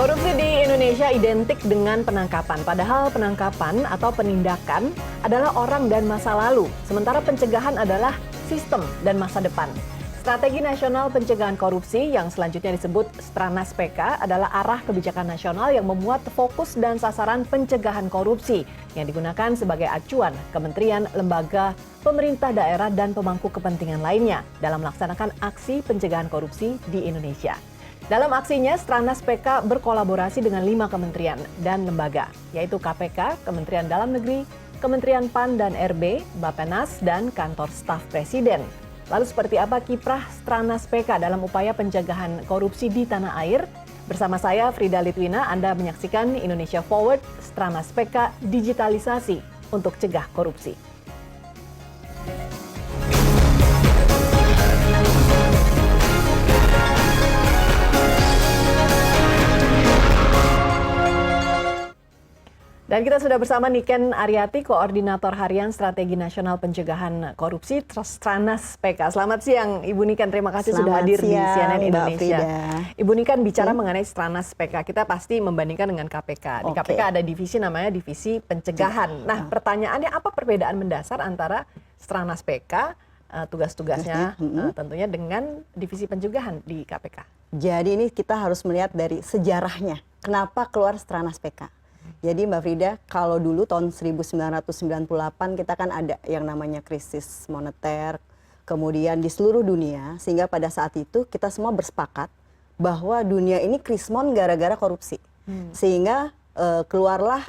Korupsi di Indonesia identik dengan penangkapan, padahal penangkapan atau penindakan adalah orang dan masa lalu, sementara pencegahan adalah sistem dan masa depan. Strategi Nasional Pencegahan Korupsi yang selanjutnya disebut Stranas PK adalah arah kebijakan nasional yang memuat fokus dan sasaran pencegahan korupsi yang digunakan sebagai acuan kementerian, lembaga, pemerintah daerah, dan pemangku kepentingan lainnya dalam melaksanakan aksi pencegahan korupsi di Indonesia. Dalam aksinya, Stranas PK berkolaborasi dengan 5 kementerian dan lembaga, yaitu KPK, Kementerian Dalam Negeri, Kementerian PAN dan RB, Bappenas, dan Kantor Staf Presiden. Lalu seperti apa kiprah Stranas PK dalam upaya pencegahan korupsi di tanah air? Bersama saya, Frida Litwina, Anda menyaksikan Indonesia Forward, Stranas PK Digitalisasi untuk Cegah Korupsi. Dan kita sudah bersama Niken Aryati, Koordinator Harian Strategi Nasional Pencegahan Korupsi Stranas PK. Selamat siang Ibu Niken, terima kasih sudah hadir di CNN Indonesia. Ibu Niken, bicara mengenai Stranas PK, kita pasti membandingkan dengan KPK. Di KPK ada divisi namanya Divisi Pencegahan. Nah, pertanyaannya apa perbedaan mendasar antara Stranas PK, tugas-tugasnya tentunya dengan Divisi Pencegahan di KPK? Jadi ini kita harus melihat dari sejarahnya. Kenapa keluar Stranas PK? Jadi Mbak Frida, kalau dulu tahun 1998 kita kan ada yang namanya krisis moneter, kemudian di seluruh dunia, sehingga pada saat itu kita semua bersepakat bahwa dunia ini krismon gara-gara korupsi. Sehingga keluarlah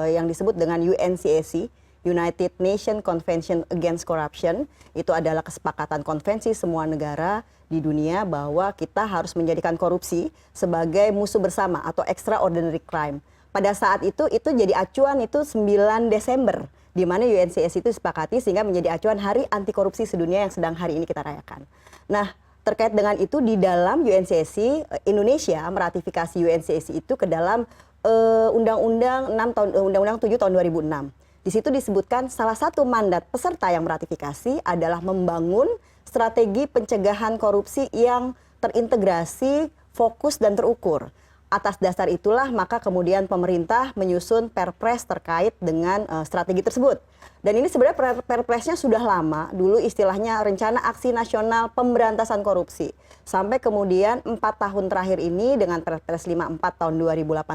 yang disebut dengan UNCAC, United Nations Convention Against Corruption. Itu adalah kesepakatan konvensi semua negara di dunia bahwa kita harus menjadikan korupsi sebagai musuh bersama atau extraordinary crime. Pada saat itu jadi acuan itu 9 Desember, di mana UNCAC itu disepakati sehingga menjadi acuan Hari Anti Korupsi Sedunia yang sedang hari ini kita rayakan. Nah, terkait dengan itu di dalam UNCAC, Indonesia meratifikasi UNCAC itu ke dalam Undang-Undang 7 tahun 2006. Di situ disebutkan salah satu mandat peserta yang meratifikasi adalah membangun strategi pencegahan korupsi yang terintegrasi, fokus, dan terukur. Atas dasar itulah maka kemudian pemerintah menyusun perpres terkait dengan strategi tersebut. Dan ini sebenarnya perpresnya sudah lama, dulu istilahnya Rencana Aksi Nasional Pemberantasan Korupsi. Sampai kemudian 4 tahun terakhir ini dengan Perpres 54 tahun 2018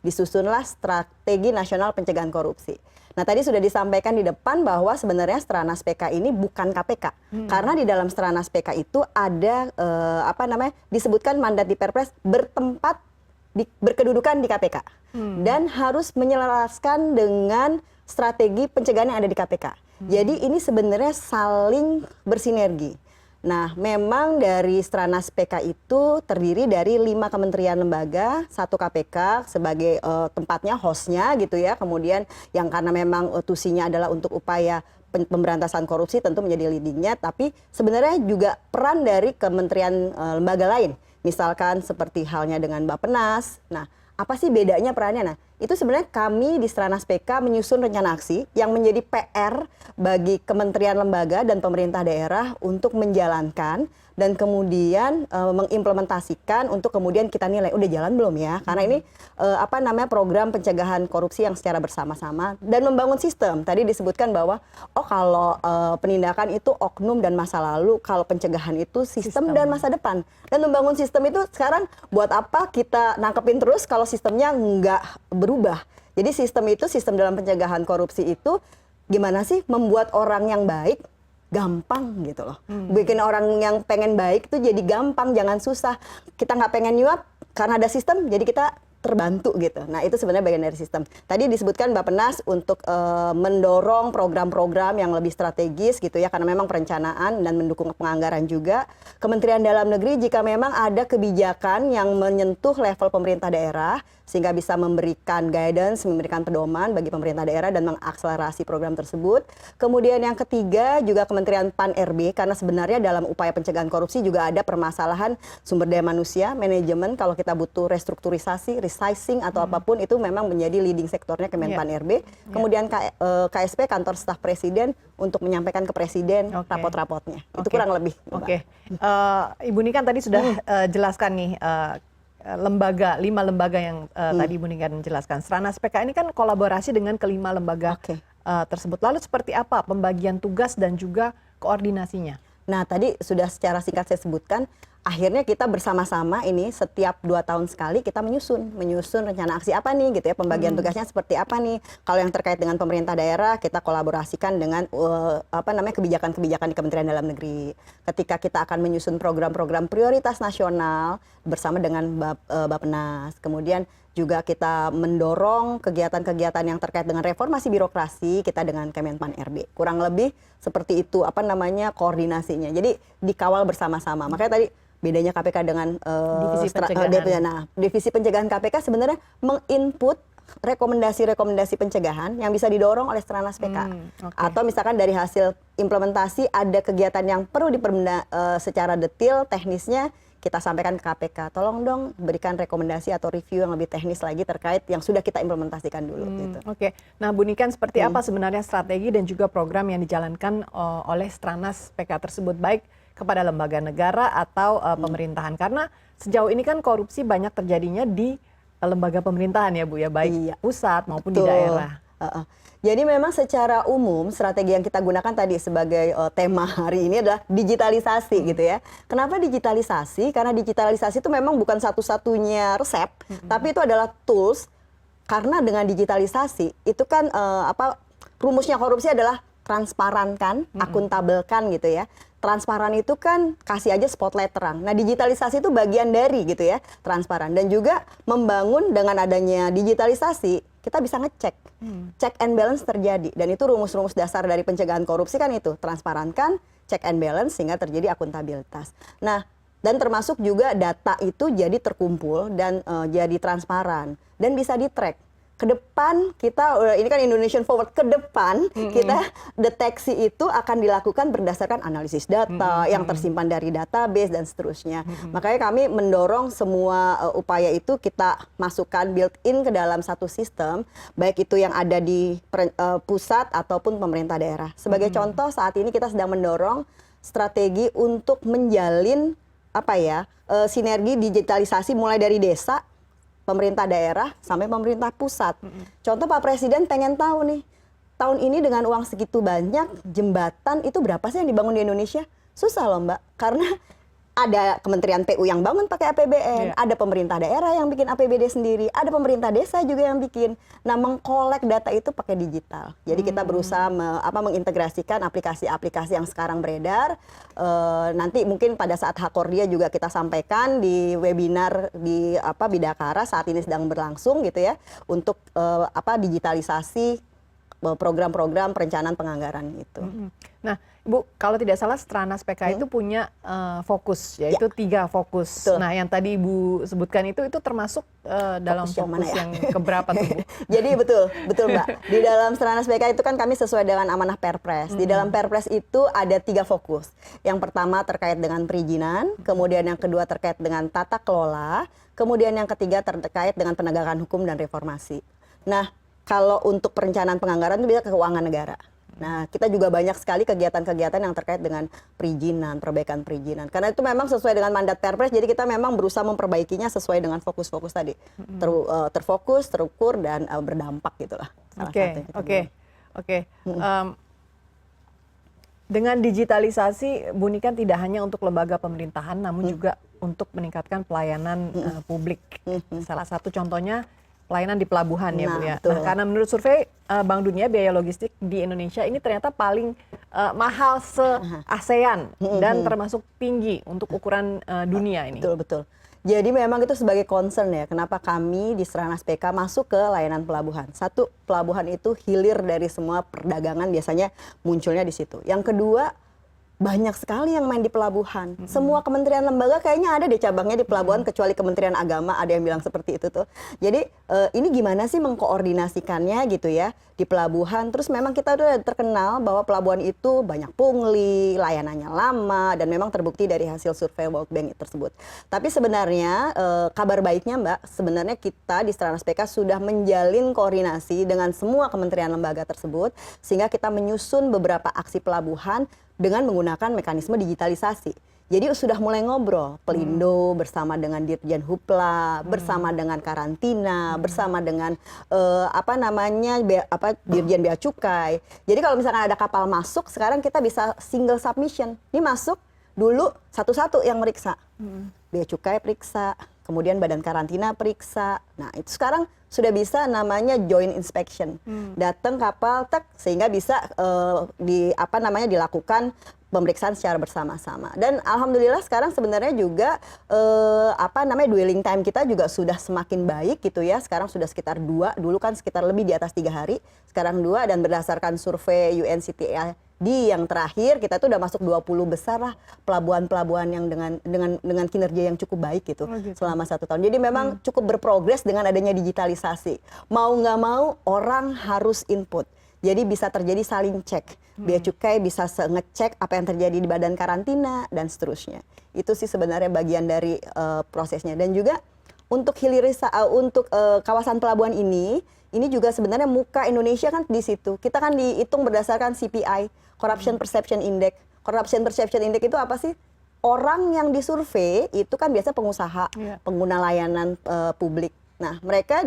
disusunlah Strategi Nasional Pencegahan Korupsi. Nah, tadi sudah disampaikan di depan bahwa sebenarnya Stranas PK ini bukan KPK. Karena di dalam Stranas PK itu ada disebutkan mandat di Perpres berkedudukan di KPK. Dan harus menyelaraskan dengan strategi pencegahan yang ada di KPK. Jadi ini sebenarnya saling bersinergi. Nah, memang dari Stranas PK itu terdiri dari 5 kementerian lembaga, 1 KPK sebagai tempatnya, hostnya gitu ya. Kemudian yang karena memang tusinya adalah untuk upaya pemberantasan korupsi tentu menjadi leadingnya. Tapi sebenarnya juga peran dari kementerian lembaga lain. Misalkan seperti halnya dengan Bappenas. Nah, apa sih bedanya perannya? Nah, itu sebenarnya kami di Stranas PK menyusun rencana aksi yang menjadi PR bagi kementerian lembaga dan pemerintah daerah untuk menjalankan dan kemudian mengimplementasikan untuk kemudian kita nilai udah jalan belum ya? Karena ini program pencegahan korupsi yang secara bersama-sama dan membangun sistem. Tadi disebutkan bahwa kalau penindakan itu oknum dan masa lalu, kalau pencegahan itu sistem dan masa depan. Dan membangun sistem itu sekarang buat apa kita nangkepin terus kalau sistemnya nggak berubah. Jadi sistem dalam pencegahan korupsi itu gimana sih membuat orang yang baik gampang gitu loh. Bikin orang yang pengen baik itu jadi gampang, jangan susah. Kita nggak pengen nyuap karena ada sistem, jadi kita terbantu gitu. Nah, itu sebenarnya bagian dari sistem. Tadi disebutkan Bappenas untuk mendorong program-program yang lebih strategis gitu ya, karena memang perencanaan dan mendukung penganggaran juga. Kementerian Dalam Negeri jika memang ada kebijakan yang menyentuh level pemerintah daerah sehingga bisa memberikan guidance, memberikan pedoman bagi pemerintah daerah dan mengakselerasi program tersebut. Kemudian yang ketiga juga Kementerian PAN RB, karena sebenarnya dalam upaya pencegahan korupsi juga ada permasalahan sumber daya manusia, manajemen, kalau kita butuh restrukturisasi, resizing atau apapun itu memang menjadi leading sektornya Kemenpan RB. Kemudian KSP, Kantor Staf Presiden, untuk menyampaikan ke Presiden rapot-rapotnya. Itu kurang lebih. Ibu Niken tadi sudah jelaskan nih lembaga, 5 lembaga yang tadi Bu Niken menjelaskan. Stranas PK ini kan kolaborasi dengan kelima lembaga tersebut. Lalu seperti apa pembagian tugas dan juga koordinasinya? Nah, tadi sudah secara singkat saya sebutkan, akhirnya kita bersama-sama ini setiap 2 tahun sekali kita menyusun rencana aksi apa nih gitu ya, pembagian tugasnya seperti apa nih. Kalau yang terkait dengan pemerintah daerah, kita kolaborasikan dengan kebijakan-kebijakan di Kementerian Dalam Negeri. Ketika kita akan menyusun program-program prioritas nasional bersama dengan Bappenas. Kemudian juga kita mendorong kegiatan-kegiatan yang terkait dengan reformasi birokrasi kita dengan Kemenpan RB. Kurang lebih seperti itu koordinasinya. Jadi dikawal bersama-sama. Makanya tadi bedanya KPK dengan divisi pencegahan KPK sebenarnya menginput rekomendasi-rekomendasi pencegahan yang bisa didorong oleh Stranas PK. Atau misalkan dari hasil implementasi ada kegiatan yang perlu secara detail teknisnya kita sampaikan ke KPK, tolong dong berikan rekomendasi atau review yang lebih teknis lagi terkait yang sudah kita implementasikan dulu. Gitu. Oke, nah Bu Niken seperti apa sebenarnya strategi dan juga program yang dijalankan oleh Stranas PK tersebut, baik kepada lembaga negara atau pemerintahan? Karena sejauh ini kan korupsi banyak terjadinya di lembaga pemerintahan ya Bu ya, baik pusat maupun di daerah. Jadi memang secara umum strategi yang kita gunakan tadi sebagai tema hari ini adalah digitalisasi gitu ya. Kenapa digitalisasi? Karena digitalisasi itu memang bukan satu-satunya resep, tapi itu adalah tools. Karena dengan digitalisasi itu kan rumusnya korupsi adalah transparankan, akuntabelkan gitu ya. Transparan itu kan kasih aja spotlight terang. Nah, digitalisasi itu bagian dari gitu ya, transparan. Dan juga membangun dengan adanya digitalisasi, kita bisa ngecek. Check and balance terjadi. Dan itu rumus-rumus dasar dari pencegahan korupsi kan itu. Transparankan, check and balance sehingga terjadi akuntabilitas. Nah, dan termasuk juga data itu jadi terkumpul dan jadi transparan. Dan bisa di-track. Ke depan kita, ini kan Indonesian Forward, ke depan kita deteksi itu akan dilakukan berdasarkan analisis data yang tersimpan dari database dan seterusnya. Makanya kami mendorong semua upaya itu kita masukkan built-in ke dalam satu sistem, baik itu yang ada di pusat ataupun pemerintah daerah. Sebagai contoh saat ini kita sedang mendorong strategi untuk menjalin sinergi digitalisasi mulai dari desa, pemerintah daerah sampai pemerintah pusat. Contoh Pak Presiden pengen tahu nih, tahun ini dengan uang segitu banyak, jembatan itu berapa sih yang dibangun di Indonesia? Susah loh Mbak, karena ada Kementerian PU yang bangun pakai APBN, ada pemerintah daerah yang bikin APBD sendiri, ada pemerintah desa juga yang bikin. Nah, mengkolek data itu pakai digital. Jadi kita berusaha mengintegrasikan aplikasi-aplikasi yang sekarang beredar. Nanti mungkin pada saat Hakordia juga kita sampaikan di webinar di Bidakara saat ini sedang berlangsung gitu ya, untuk digitalisasi program-program perencanaan penganggaran itu. Nah, Bu, kalau tidak salah Stranas PK itu punya fokus, yaitu 3 fokus. Betul. Nah, yang tadi Ibu sebutkan itu termasuk dalam fokus yang keberapa tuh, Bu? Jadi betul Mbak. Di dalam Stranas PK itu kan kami sesuai dengan amanah Perpres. Di dalam Perpres itu ada 3 fokus. Yang pertama terkait dengan perizinan, kemudian yang kedua terkait dengan tata kelola, kemudian yang ketiga terkait dengan penegakan hukum dan reformasi. Nah, kalau untuk perencanaan penganggaran itu bisa keuangan negara. Nah, kita juga banyak sekali kegiatan-kegiatan yang terkait dengan perizinan, perbaikan perizinan. Karena itu memang sesuai dengan mandat Perpres, jadi kita memang berusaha memperbaikinya sesuai dengan fokus-fokus tadi. Terfokus, terukur, dan berdampak gitulah. Oke. Dengan digitalisasi, Bu Niken tidak hanya untuk lembaga pemerintahan, namun juga untuk meningkatkan pelayanan publik. Salah satu contohnya pelayanan di pelabuhan ya Bu ya. Nah, karena menurut survei Bank Dunia biaya logistik di Indonesia ini ternyata paling mahal se-ASEAN dan termasuk tinggi untuk ukuran dunia ini. Betul. Jadi memang itu sebagai concern ya, kenapa kami di Stranas PK masuk ke layanan pelabuhan. Satu, pelabuhan itu hilir dari semua perdagangan biasanya munculnya di situ. Yang kedua, banyak sekali yang main di pelabuhan. Semua kementerian lembaga kayaknya ada deh cabangnya di pelabuhan, kecuali Kementerian Agama, ada yang bilang seperti itu tuh. Jadi ini gimana sih mengkoordinasikannya gitu ya di pelabuhan. Terus memang kita udah terkenal bahwa pelabuhan itu banyak pungli, layanannya lama, dan memang terbukti dari hasil survei World Bank tersebut. Tapi sebenarnya kabar baiknya Mbak, sebenarnya kita di Stranas PK sudah menjalin koordinasi dengan semua kementerian lembaga tersebut, sehingga kita menyusun beberapa aksi pelabuhan dengan menggunakan mekanisme digitalisasi. Jadi sudah mulai ngobrol, Pelindo bersama dengan Dirjen Hupla, bersama dengan karantina, bersama dengan Dirjen Bea Cukai. Jadi kalau misalkan ada kapal masuk, sekarang kita bisa single submission. Ini masuk dulu satu-satu yang meriksa. Bea Cukai periksa, kemudian Badan Karantina periksa. Nah, itu sekarang sudah bisa namanya joint inspection. Datang kapal sehingga bisa dilakukan pemeriksaan secara bersama-sama. Dan alhamdulillah sekarang sebenarnya juga dwelling time kita juga sudah semakin baik gitu ya. Sekarang sudah sekitar 2, dulu kan sekitar lebih di atas 3 hari. Sekarang 2, dan berdasarkan survei UNCTAD yang terakhir kita tuh udah masuk 20 besar lah pelabuhan-pelabuhan yang dengan kinerja yang cukup baik gitu, selama 1 tahun. Jadi memang cukup berprogres dengan adanya digitalisasi. Mau nggak mau orang harus input. Jadi bisa terjadi saling cek. Bea Cukai bisa ngecek apa yang terjadi di Badan Karantina dan seterusnya. Itu sih sebenarnya bagian dari prosesnya. Dan juga untuk kawasan pelabuhan ini juga sebenarnya muka Indonesia kan di situ. Kita kan dihitung berdasarkan CPI, Corruption Perception Index. Corruption Perception Index itu apa sih? Orang yang disurvei itu kan biasa pengusaha, pengguna layanan publik. Nah, mereka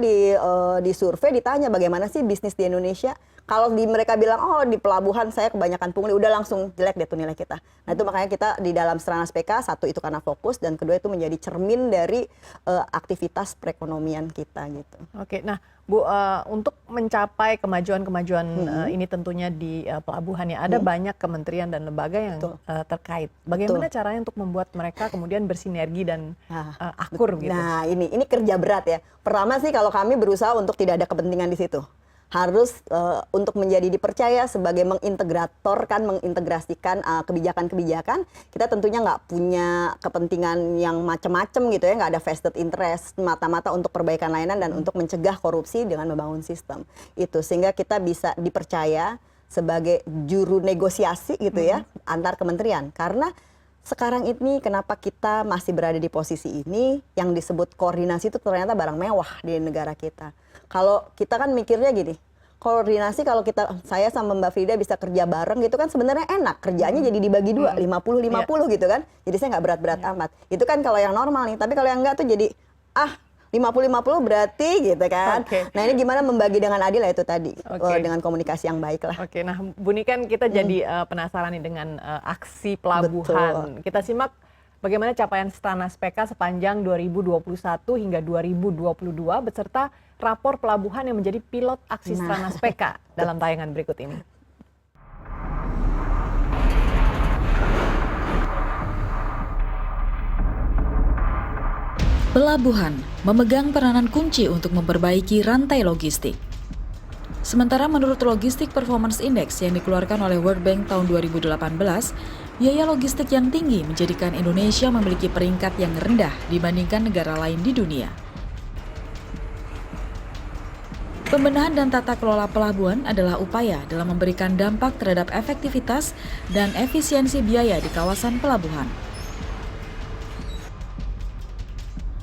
disurvei, ditanya bagaimana sih bisnis di Indonesia. Kalau mereka bilang, oh di pelabuhan saya kebanyakan pungli, udah langsung jelek deh tuh nilai kita. Nah itu makanya kita di dalam Stranas PK, 1 itu karena fokus, dan kedua itu menjadi cermin dari aktivitas perekonomian kita gitu. Oke, nah Bu, untuk mencapai kemajuan-kemajuan ini tentunya di pelabuhan ya, ada banyak kementerian dan lembaga yang terkait. Bagaimana caranya untuk membuat mereka kemudian bersinergi dan akur gitu? Nah ini kerja berat ya. Pertama sih kalau kami berusaha untuk tidak ada kepentingan di situ. Harus untuk menjadi dipercaya sebagai mengintegrasikan kebijakan-kebijakan, kita tentunya nggak punya kepentingan yang macam-macam gitu ya, nggak ada vested interest, mata-mata untuk perbaikan layanan dan untuk mencegah korupsi dengan membangun sistem itu, sehingga kita bisa dipercaya sebagai juru negosiasi gitu ya antar kementerian. Karena sekarang ini kenapa kita masih berada di posisi ini, yang disebut koordinasi itu ternyata barang mewah di negara kita. Kalau kita kan mikirnya gini, koordinasi kalau saya sama Mbak Frida bisa kerja bareng gitu kan sebenarnya enak, kerjaannya jadi dibagi 2, 50-50 gitu kan. Jadi saya nggak berat-berat amat. Itu kan kalau yang normal nih, tapi kalau yang enggak tuh jadi 50-50 berarti gitu kan. Nah ini gimana membagi dengan adil ya itu tadi, dengan komunikasi yang baik lah. Oke, nah Bu Ni kan kita jadi penasaran nih dengan aksi pelabuhan. Kita simak bagaimana capaian Stranas PK sepanjang 2021 hingga 2022 beserta rapor pelabuhan yang menjadi pilot aksi Stranas PK dalam tayangan berikut ini. Pelabuhan memegang peranan kunci untuk memperbaiki rantai logistik. Sementara menurut Logistic Performance Index yang dikeluarkan oleh World Bank tahun 2018, biaya logistik yang tinggi menjadikan Indonesia memiliki peringkat yang rendah dibandingkan negara lain di dunia. Pembenahan dan tata kelola pelabuhan adalah upaya dalam memberikan dampak terhadap efektivitas dan efisiensi biaya di kawasan pelabuhan.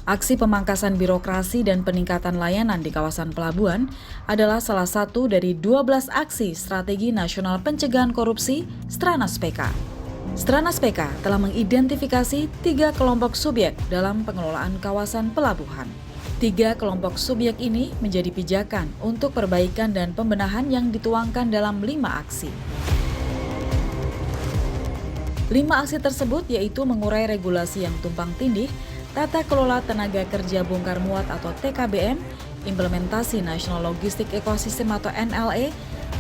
Aksi pemangkasan birokrasi dan peningkatan layanan di kawasan pelabuhan adalah salah satu dari 12 aksi Strategi Nasional Pencegahan Korupsi Stranas PK. Stranas PK telah mengidentifikasi 3 kelompok subjek dalam pengelolaan kawasan pelabuhan. 3 kelompok subjek ini menjadi pijakan untuk perbaikan dan pembenahan yang dituangkan dalam 5 aksi. 5 aksi tersebut yaitu mengurai regulasi yang tumpang tindih, tata kelola tenaga kerja bongkar muat atau TKBM, implementasi National Logistic Ecosystem atau NLE,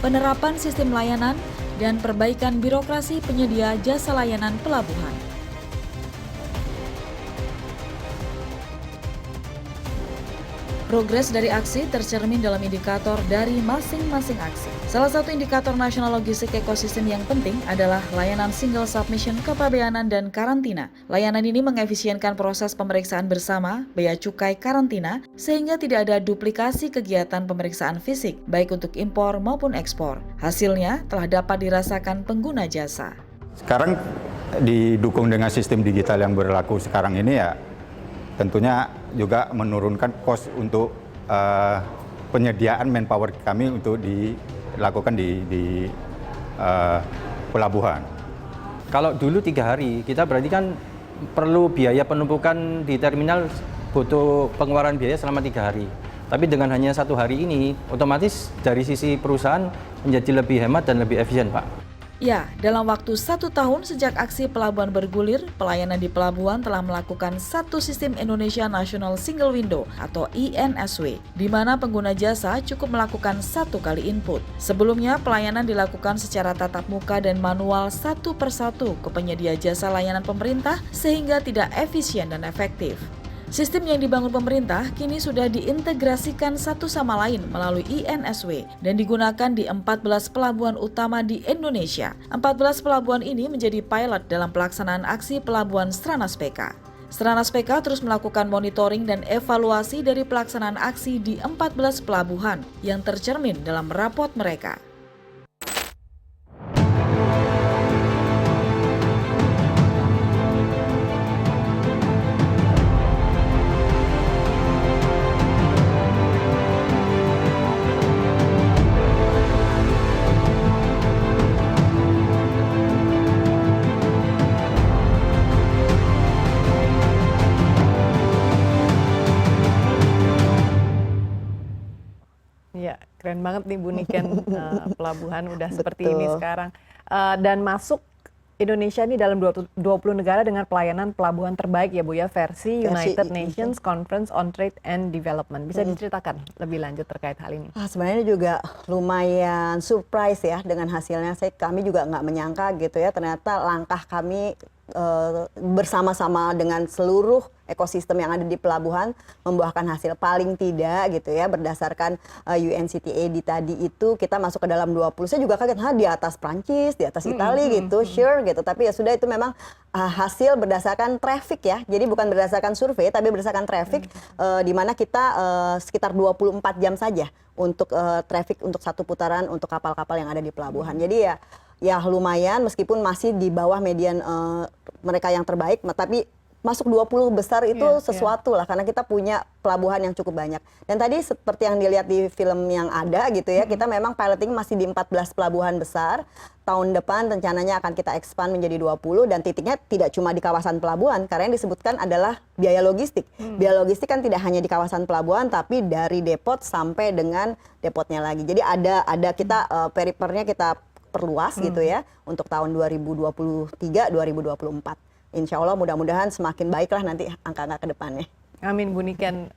penerapan sistem layanan, dan perbaikan birokrasi penyedia jasa layanan pelabuhan. Progres dari aksi tercermin dalam indikator dari masing-masing aksi. Salah satu indikator National Logistic Ecosystem yang penting adalah layanan single submission kepabeanan dan karantina. Layanan ini mengefisienkan proses pemeriksaan bersama, bea cukai karantina, sehingga tidak ada duplikasi kegiatan pemeriksaan fisik, baik untuk impor maupun ekspor. Hasilnya telah dapat dirasakan pengguna jasa. Sekarang didukung dengan sistem digital yang berlaku sekarang ini ya, tentunya juga menurunkan kos untuk penyediaan manpower kami untuk dilakukan di pelabuhan. Kalau dulu 3 hari, kita berarti kan perlu biaya penumpukan di terminal, butuh pengeluaran biaya selama 3 hari. Tapi dengan hanya 1 hari ini, otomatis dari sisi perusahaan menjadi lebih hemat dan lebih efisien, Pak. Ya, dalam waktu 1 tahun sejak aksi pelabuhan bergulir, pelayanan di pelabuhan telah melakukan satu sistem Indonesia National Single Window atau INSW, di mana pengguna jasa cukup melakukan 1 kali input. Sebelumnya, pelayanan dilakukan secara tatap muka dan manual satu persatu ke penyedia jasa layanan pemerintah sehingga tidak efisien dan efektif. Sistem yang dibangun pemerintah kini sudah diintegrasikan satu sama lain melalui INSW dan digunakan di 14 pelabuhan utama di Indonesia. 14 pelabuhan ini menjadi pilot dalam pelaksanaan aksi pelabuhan Stranas PK. Stranas PK terus melakukan monitoring dan evaluasi dari pelaksanaan aksi di 14 pelabuhan yang tercermin dalam rapot mereka. Ya, keren banget nih Bu Niken, pelabuhan udah seperti ini sekarang. Dan masuk Indonesia ini dalam 20 negara dengan pelayanan pelabuhan terbaik ya Bu ya, versi United Nations Conference on Trade and Development. Bisa diceritakan lebih lanjut terkait hal ini? Sebenarnya juga lumayan surprise ya dengan hasilnya. Kami juga nggak menyangka gitu ya, ternyata langkah kami bersama-sama dengan seluruh ekosistem yang ada di pelabuhan membuahkan hasil paling tidak gitu ya, berdasarkan UNCTAD tadi itu kita masuk ke dalam 20. Saya juga kaget, di atas Prancis, di atas Italia gitu, sure gitu. Tapi ya sudah, itu memang hasil berdasarkan traffic ya. Jadi bukan berdasarkan survei tapi berdasarkan traffic, di mana kita sekitar 24 jam saja untuk traffic untuk satu putaran untuk kapal-kapal yang ada di pelabuhan. Jadi ya lumayan, meskipun masih di bawah median mereka yang terbaik, tapi masuk 20 besar itu sesuatu lah, karena kita punya pelabuhan yang cukup banyak. Dan tadi seperti yang dilihat di film yang ada gitu ya, kita memang piloting masih di 14 pelabuhan besar. Tahun depan rencananya akan kita expand menjadi 20, dan titiknya tidak cuma di kawasan pelabuhan, karena yang disebutkan adalah biaya logistik. Biaya logistik kan tidak hanya di kawasan pelabuhan, tapi dari depot sampai dengan depotnya lagi. Jadi ada kita perimeternya kita perluas gitu ya untuk tahun 2023-2024. Insya Allah mudah-mudahan semakin baiklah nanti angka-angka ke depannya. Amin Bu Niken.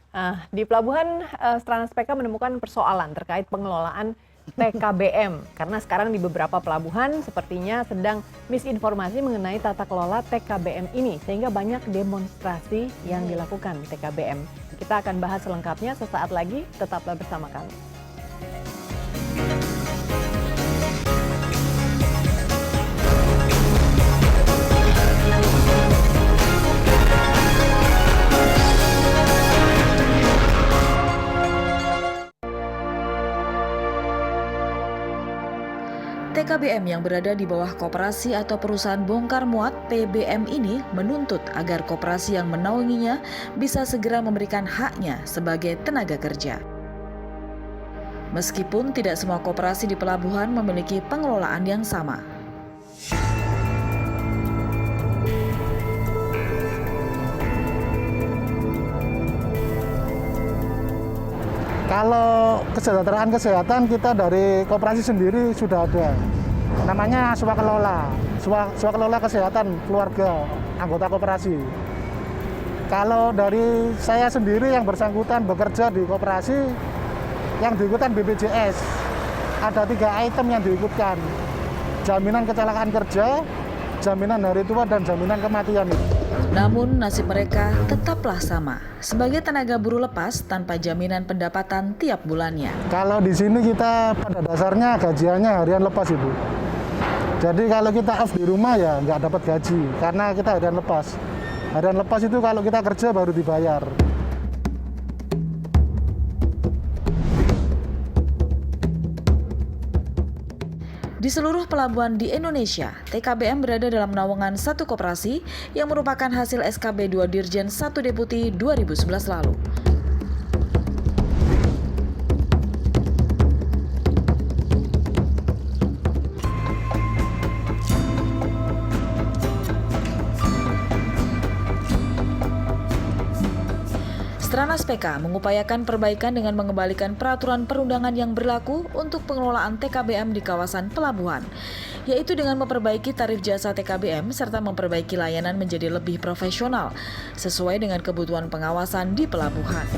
Di pelabuhan Stranas PK menemukan persoalan terkait pengelolaan TKBM. Karena sekarang di beberapa pelabuhan sepertinya sedang misinformasi mengenai tata kelola TKBM ini. Sehingga banyak demonstrasi yang dilakukan TKBM. Kita akan bahas selengkapnya sesaat lagi, tetaplah bersama kami. TKBM yang berada di bawah koperasi atau perusahaan bongkar muat PBM ini menuntut agar koperasi yang menaunginya bisa segera memberikan haknya sebagai tenaga kerja. Meskipun tidak semua koperasi di pelabuhan memiliki pengelolaan yang sama. Kalau kesejahteraan kita dari koperasi sendiri sudah ada. Namanya swakelola. Swakelola kesehatan keluarga anggota koperasi. Kalau dari saya sendiri yang bersangkutan bekerja di koperasi, yang diikutkan BPJS. Ada 3 item yang diikutkan. Jaminan kecelakaan kerja, jaminan hari tua, dan jaminan kematian. Namun nasib mereka tetaplah sama, sebagai tenaga buruh lepas tanpa jaminan pendapatan tiap bulannya. Kalau di sini kita pada dasarnya gajiannya harian lepas, Ibu. Jadi kalau kita off di rumah ya nggak dapat gaji, karena kita harian lepas. Harian lepas itu kalau kita kerja baru dibayar. Di seluruh pelabuhan di Indonesia, TKBM berada dalam naungan satu koperasi yang merupakan hasil SKB 2 Dirjen 1 Deputi 2011 lalu. Stranas PK mengupayakan perbaikan dengan mengembalikan peraturan perundangan yang berlaku untuk pengelolaan TKBM di kawasan pelabuhan, yaitu dengan memperbaiki tarif jasa TKBM serta memperbaiki layanan menjadi lebih profesional sesuai dengan kebutuhan pengawasan di pelabuhan.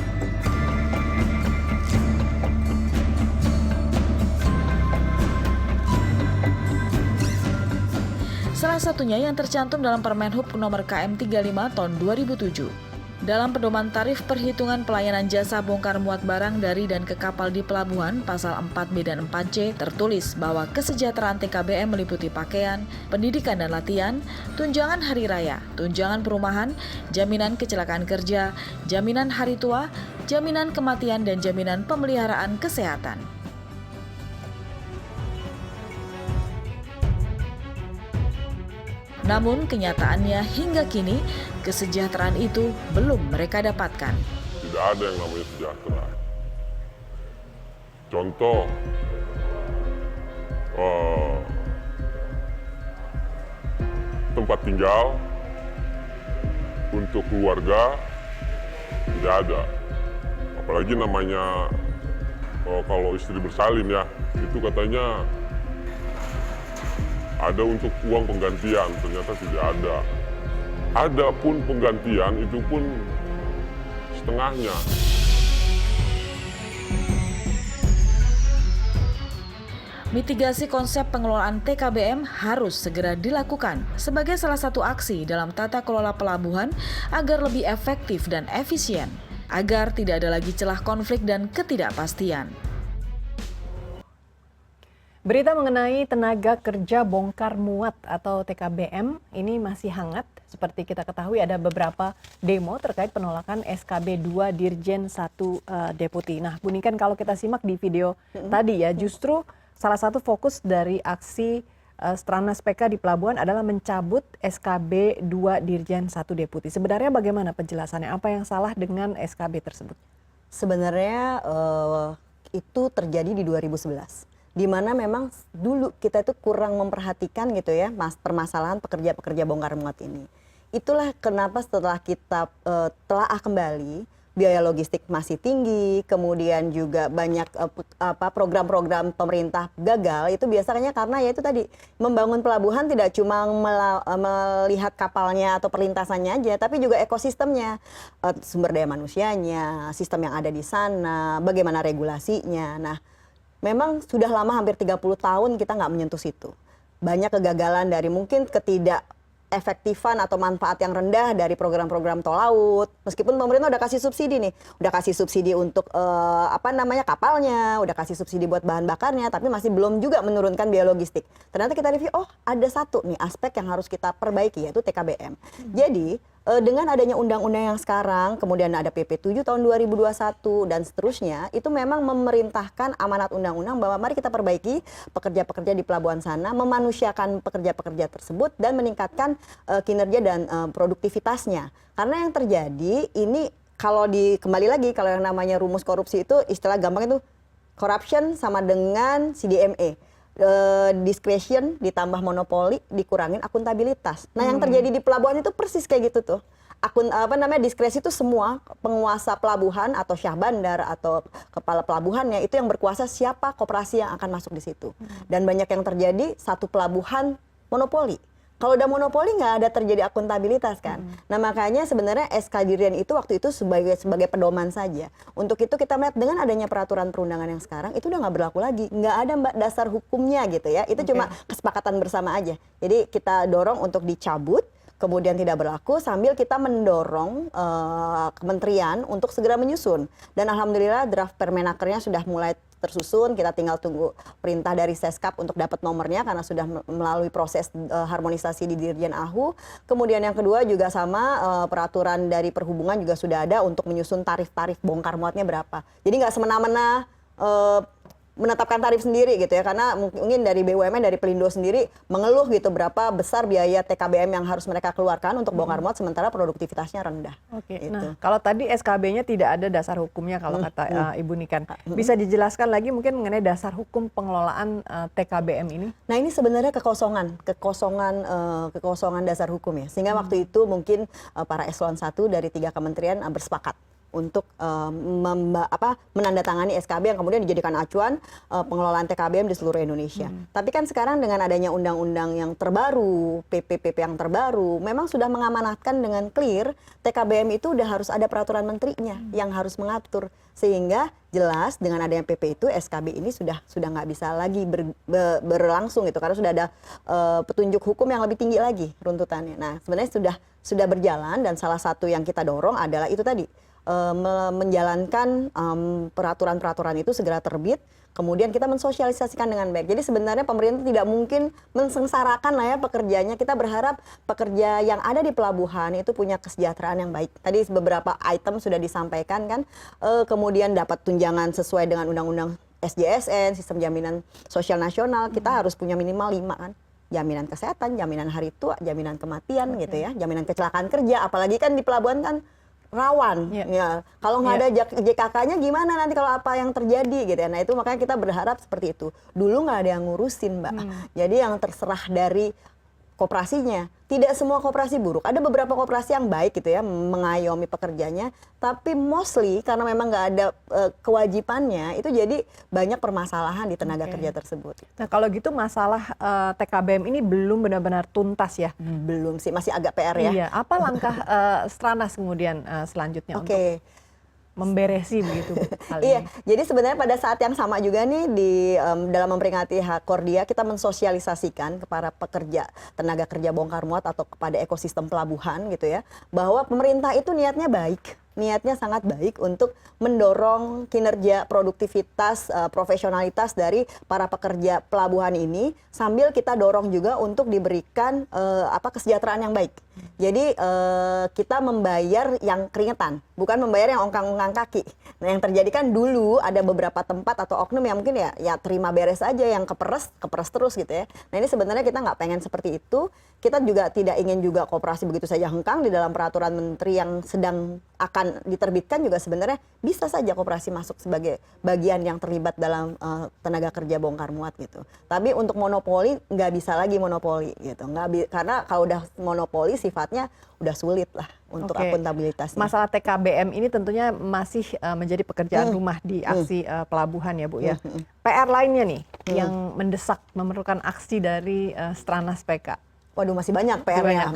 Salah satunya yang tercantum dalam Permen Hub Nomor KM 35 Tahun 2007. Dalam pedoman tarif perhitungan pelayanan jasa bongkar muat barang dari dan ke kapal di pelabuhan, pasal 4B dan 4C tertulis bahwa kesejahteraan TKBM meliputi pakaian, pendidikan dan latihan, tunjangan hari raya, tunjangan perumahan, jaminan kecelakaan kerja, jaminan hari tua, jaminan kematian dan jaminan pemeliharaan kesehatan. Namun kenyataannya hingga kini kesejahteraan itu belum mereka dapatkan. Tidak ada yang namanya sejahtera. Contoh, tempat tinggal untuk keluarga tidak ada. Apalagi namanya kalau istri bersalin ya, itu katanya ada untuk uang penggantian, ternyata tidak ada. Ada pun penggantian, itu pun setengahnya. Mitigasi konsep pengelolaan TKBM harus segera dilakukan sebagai salah satu aksi dalam tata kelola pelabuhan agar lebih efektif dan efisien, agar tidak ada lagi celah konflik dan ketidakpastian. Berita mengenai tenaga kerja bongkar muat atau TKBM ini masih hangat. Seperti kita ketahui ada beberapa demo terkait penolakan SKB 2 Dirjen 1 Deputi. Nah, Bu Niken, kalau kita simak di video tadi ya, justru salah satu fokus dari aksi Stranas PK di pelabuhan adalah mencabut SKB 2 Dirjen 1 Deputi. Sebenarnya bagaimana penjelasannya? Apa yang salah dengan SKB tersebut? Sebenarnya itu terjadi di 2011. Di mana memang dulu kita itu kurang memperhatikan gitu ya permasalahan pekerja-pekerja bongkar muat ini. Itulah kenapa setelah kita telaah kembali, biaya logistik masih tinggi, kemudian juga banyak program-program pemerintah gagal, itu biasanya karena ya itu tadi, membangun pelabuhan tidak cuma melihat kapalnya atau perlintasannya aja, tapi juga ekosistemnya, sumber daya manusianya, sistem yang ada di sana, bagaimana regulasinya. Nah, memang sudah lama, hampir 30 tahun kita nggak menyentuh situ. Banyak kegagalan dari mungkin efektifan atau manfaat yang rendah dari program-program tol laut. Meskipun pemerintah udah kasih subsidi nih, udah kasih subsidi untuk kapalnya, udah kasih subsidi buat bahan bakarnya, tapi masih belum juga menurunkan biaya logistik. Ternyata kita review, oh ada satu nih aspek yang harus kita perbaiki, yaitu TKBM. Jadi dengan adanya undang-undang yang sekarang, kemudian ada PP 7 tahun 2021 dan seterusnya, itu memang memerintahkan amanat undang-undang bahwa mari kita perbaiki pekerja-pekerja di pelabuhan sana, memanusiakan pekerja-pekerja tersebut dan meningkatkan kinerja dan produktivitasnya. Karena yang terjadi ini kalau kembali lagi kalau yang namanya rumus korupsi itu istilah gampang itu corruption sama dengan CDMA. Discretion ditambah monopoli dikurangin akuntabilitas. Nah, yang terjadi di pelabuhan itu persis kayak gitu tuh. Diskresi itu semua penguasa pelabuhan atau syah bandar atau kepala pelabuhannya itu yang berkuasa siapa koperasi yang akan masuk di situ. Dan banyak yang terjadi satu pelabuhan monopoli. Kalau udah monopoli nggak ada terjadi akuntabilitas kan. Nah makanya sebenarnya SK Dirjen itu waktu itu sebagai pedoman saja. Untuk itu kita melihat dengan adanya peraturan perundangan yang sekarang itu udah nggak berlaku lagi. Nggak ada dasar hukumnya gitu ya. Itu cuma kesepakatan bersama aja. Jadi kita dorong untuk dicabut, kemudian tidak berlaku sambil kita mendorong kementerian untuk segera menyusun. Dan alhamdulillah draft Permenakernya sudah mulai tersusun, kita tinggal tunggu perintah dari Seskap untuk dapat nomornya karena sudah melalui proses harmonisasi di Dirjen AHU. Kemudian yang kedua juga sama peraturan dari perhubungan juga sudah ada untuk menyusun tarif-tarif bongkar muatnya berapa. Jadi nggak semena-mena menetapkan tarif sendiri gitu ya, karena mungkin dari BUMN, dari Pelindo sendiri mengeluh gitu berapa besar biaya TKBM yang harus mereka keluarkan untuk bongkar muat sementara produktivitasnya rendah. Oke, gitu. nah kalau tadi SKB-nya tidak ada dasar hukumnya kalau kata Ibu Niken, bisa dijelaskan lagi mungkin mengenai dasar hukum pengelolaan TKBM ini? Nah ini sebenarnya kekosongan dasar hukum ya, sehingga waktu itu mungkin para eselon 1 dari 3 kementerian bersepakat untuk menandatangani SKB yang kemudian dijadikan acuan pengelolaan TKBM di seluruh Indonesia. Tapi kan sekarang dengan adanya undang-undang yang terbaru, PP yang terbaru, memang sudah mengamanatkan dengan clear TKBM itu udah harus ada peraturan menterinya yang harus mengatur, sehingga jelas dengan adanya PP itu SKB ini sudah nggak bisa lagi berlangsung gitu, karena sudah ada petunjuk hukum yang lebih tinggi lagi runtutannya. Nah, sebenarnya sudah berjalan, dan salah satu yang kita dorong adalah itu tadi, menjalankan peraturan-peraturan itu segera terbit, kemudian kita mensosialisasikan dengan baik. Jadi sebenarnya pemerintah tidak mungkin mensengsarakan lah ya pekerjanya. Kita berharap pekerja yang ada di pelabuhan itu punya kesejahteraan yang baik. Tadi beberapa item sudah disampaikan kan, kemudian dapat tunjangan sesuai dengan undang-undang SJSN, Sistem Jaminan Sosial Nasional. Kita harus punya minimal 5 kan. Jaminan kesehatan, jaminan hari tua, jaminan kematian gitu ya, jaminan kecelakaan kerja. Apalagi kan di pelabuhan kan rawan, ya. Kalau nggak ada JKK-nya gimana nanti kalau apa yang terjadi gitu ya. Nah itu makanya kita berharap seperti itu. Dulu nggak ada yang ngurusin, Mbak. Jadi yang terserah dari koperasinya. Tidak semua koperasi buruk. Ada beberapa koperasi yang baik gitu ya, mengayomi pekerjanya. Tapi mostly karena memang nggak ada kewajibannya, itu jadi banyak permasalahan di tenaga kerja tersebut. Nah kalau gitu masalah TKBM ini belum benar-benar tuntas ya? Belum sih, masih agak PR ya. Iya. Apa langkah Stranas kemudian selanjutnya untuk memberesi begitu hal ini? Iya, jadi sebenarnya pada saat yang sama juga nih dalam memperingati Hak Kordia, kita mensosialisasikan kepada pekerja tenaga kerja bongkar muat atau kepada ekosistem pelabuhan gitu ya, bahwa pemerintah itu niatnya baik. Niatnya sangat baik untuk mendorong kinerja, produktivitas, profesionalitas dari para pekerja pelabuhan ini, sambil kita dorong juga untuk diberikan kesejahteraan yang baik. Jadi kita membayar yang keringetan, bukan membayar yang ongkang-ongkang kaki. Nah yang terjadi kan dulu ada beberapa tempat atau oknum yang mungkin ya terima beres aja, yang keperes terus gitu ya. Nah ini sebenarnya kita nggak pengen seperti itu. Kita juga tidak ingin juga koperasi begitu saja hengkang. Di dalam peraturan menteri yang sedang akan diterbitkan juga sebenarnya bisa saja koperasi masuk sebagai bagian yang terlibat dalam tenaga kerja bongkar muat gitu. Tapi untuk monopoli nggak bisa lagi monopoli gitu. Karena kalau udah monopoli sifatnya udah sulit lah untuk akuntabilitasnya. Masalah TKBM ini tentunya masih menjadi pekerjaan rumah di aksi pelabuhan ya Bu ya. PR lainnya nih yang mendesak memerlukan aksi dari Stranas PK. Waduh, masih banyak PR-nya,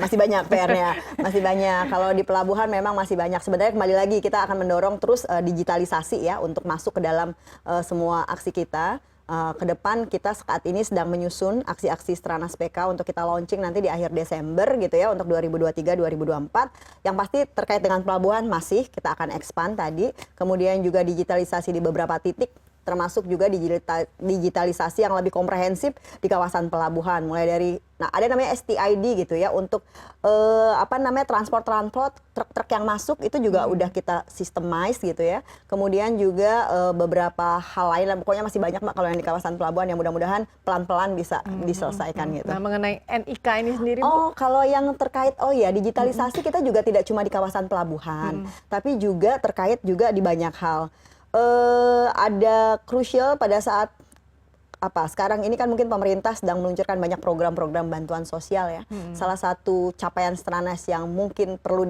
masih banyak. Kalau di pelabuhan memang masih banyak. Sebenarnya kembali lagi kita akan mendorong terus digitalisasi ya untuk masuk ke dalam semua aksi kita. Ke depan kita saat ini sedang menyusun aksi-aksi Stranas PK untuk kita launching nanti di akhir Desember gitu ya, untuk 2023-2024. Yang pasti terkait dengan pelabuhan masih kita akan expand tadi. Kemudian juga digitalisasi di beberapa titik, termasuk juga digitalisasi yang lebih komprehensif di kawasan pelabuhan, mulai dari ada namanya STID gitu ya, untuk transport truk yang masuk itu juga udah kita systemize gitu ya. Kemudian juga beberapa hal lain, pokoknya masih banyak Mbak kalau yang di kawasan pelabuhan yang mudah-mudahan pelan-pelan bisa diselesaikan gitu. Nah mengenai NIK ini sendiri Bu? Kalau yang terkait digitalisasi kita juga tidak cuma di kawasan pelabuhan, tapi juga terkait juga di banyak hal. Ada krusial pada saat sekarang ini kan mungkin pemerintah sedang meluncurkan banyak program-program bantuan sosial ya. Salah satu capaian Stranas yang mungkin perlu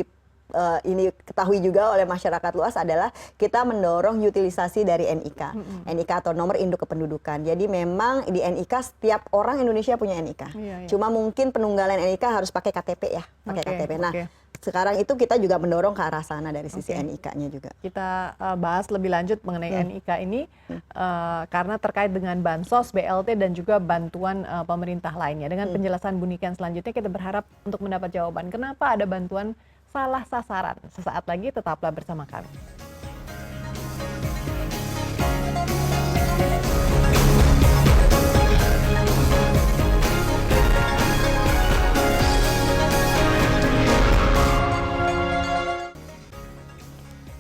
ini ketahui juga oleh masyarakat luas adalah kita mendorong utilisasi dari NIK. NIK atau nomor induk kependudukan. Jadi memang di NIK setiap orang Indonesia punya NIK. Cuma mungkin penunggalan NIK harus pakai KTP ya, pakai KTP. Nah, sekarang itu kita juga mendorong ke arah sana dari sisi NIK-nya juga. Kita bahas lebih lanjut mengenai NIK ini karena terkait dengan bansos, BLT dan juga bantuan pemerintah lainnya. Dengan penjelasan Bu Niken selanjutnya kita berharap untuk mendapat jawaban kenapa ada bantuan salah sasaran. Sesaat lagi tetaplah bersama kami.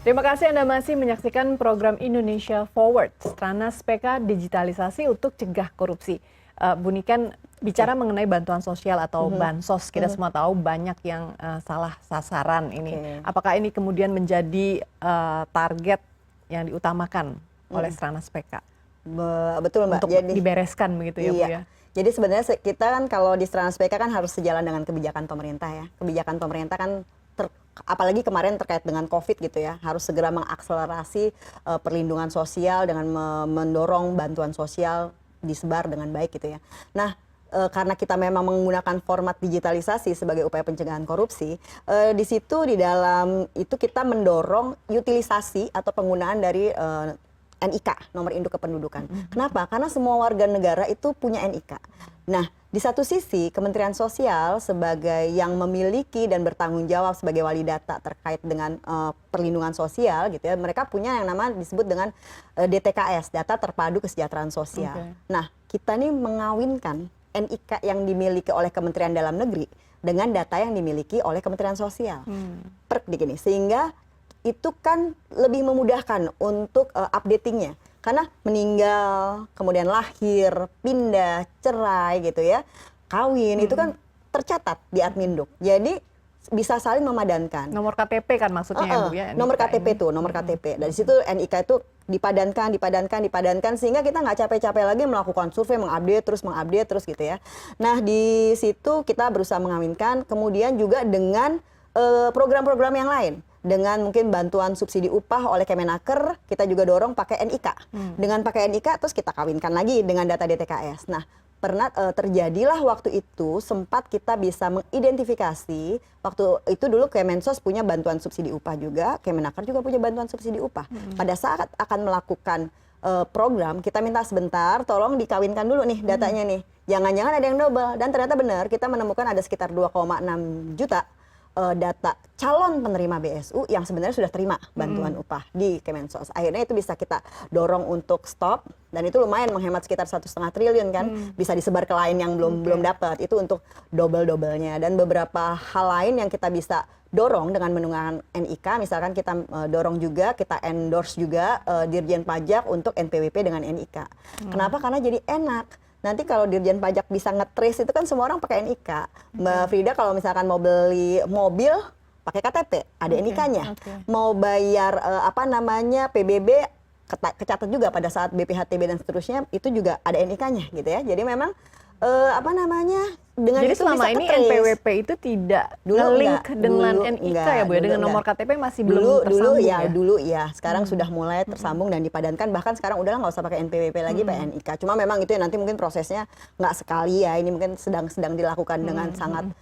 Terima kasih Anda masih menyaksikan program Indonesia Forward, Stranas PK digitalisasi untuk cegah korupsi. Bu Niken bicara mengenai bantuan sosial atau bansos, kita semua tahu banyak yang salah sasaran ini. Apakah ini kemudian menjadi target yang diutamakan oleh Stranas PK? Betul Mbak. Untuk dibereskan begitu ya Bu ya? Jadi sebenarnya kita kan kalau di Stranas PK kan harus sejalan dengan kebijakan pemerintah ya. Kebijakan pemerintah kan apalagi kemarin terkait dengan COVID gitu ya, harus segera mengakselerasi perlindungan sosial dengan mendorong bantuan sosial disebar dengan baik gitu ya. Nah, karena kita memang menggunakan format digitalisasi sebagai upaya pencegahan korupsi, di situ di dalam itu kita mendorong utilisasi atau penggunaan dari NIK, nomor induk kependudukan. Kenapa? Karena semua warga negara itu punya NIK. Nah, di satu sisi Kementerian Sosial sebagai yang memiliki dan bertanggung jawab sebagai wali data terkait dengan perlindungan sosial gitu ya, mereka punya yang namanya disebut dengan DTKS, Data Terpadu Kesejahteraan Sosial. Nah, kita nih mengawinkan NIK yang dimiliki oleh Kementerian Dalam Negeri dengan data yang dimiliki oleh Kementerian Sosial. Gini, sehingga itu kan lebih memudahkan untuk updatingnya. Karena meninggal, kemudian lahir, pindah, cerai gitu ya, kawin, itu kan tercatat di Adminduk. Jadi bisa saling memadankan. Nomor KTP kan maksudnya ya Bu ya? Nomor KTP itu, nomor KTP. Dari situ NIK itu dipadankan sehingga kita nggak capek-capek lagi melakukan survei, mengupdate terus gitu ya. Nah, di situ kita berusaha mengawinkan, kemudian juga dengan program-program yang lain. Dengan mungkin bantuan subsidi upah oleh Kemenaker, kita juga dorong pakai NIK. Dengan pakai NIK, terus kita kawinkan lagi dengan data DTKS. Nah, pernah terjadilah waktu itu sempat kita bisa mengidentifikasi, waktu itu dulu Kemensos punya bantuan subsidi upah juga, Kemenaker juga punya bantuan subsidi upah. Pada saat akan melakukan program, kita minta sebentar, tolong dikawinkan dulu nih datanya nih. Jangan-jangan ada yang double, dan ternyata benar, kita menemukan ada sekitar 2,6 juta data calon penerima BSU yang sebenarnya sudah terima bantuan upah di Kemensos. Akhirnya itu bisa kita dorong untuk stop, dan itu lumayan menghemat sekitar 1,5 triliun kan, bisa disebar ke lain yang belum dapat. Itu untuk double-doublenya, dan beberapa hal lain yang kita bisa dorong dengan menggunakan NIK, misalkan kita dorong juga, kita endorse juga Dirjen Pajak untuk NPWP dengan NIK. Kenapa? Karena jadi enak. Nanti kalau Dirjen Pajak bisa nge-trace itu kan semua orang pakai NIK. Mbak Frida kalau misalkan mau beli mobil pakai KTP, ada NIK-nya. Mau bayar PBB kecatat juga pada saat BPHTB dan seterusnya, itu juga ada NIK-nya gitu ya. Jadi memang dengan jadi itu selama bisa ini ke-trace. NPWP itu tidak link dengan NIK ya Bu ya, dengan nomor KTP masih belum tersambung dulu ya. Sekarang sudah mulai tersambung dan dipadankan, bahkan sekarang udahlah nggak usah pakai NPWP lagi, pakai NIK. Cuma memang itu ya nanti mungkin prosesnya nggak sekali ya, ini mungkin sedang dilakukan dengan sangat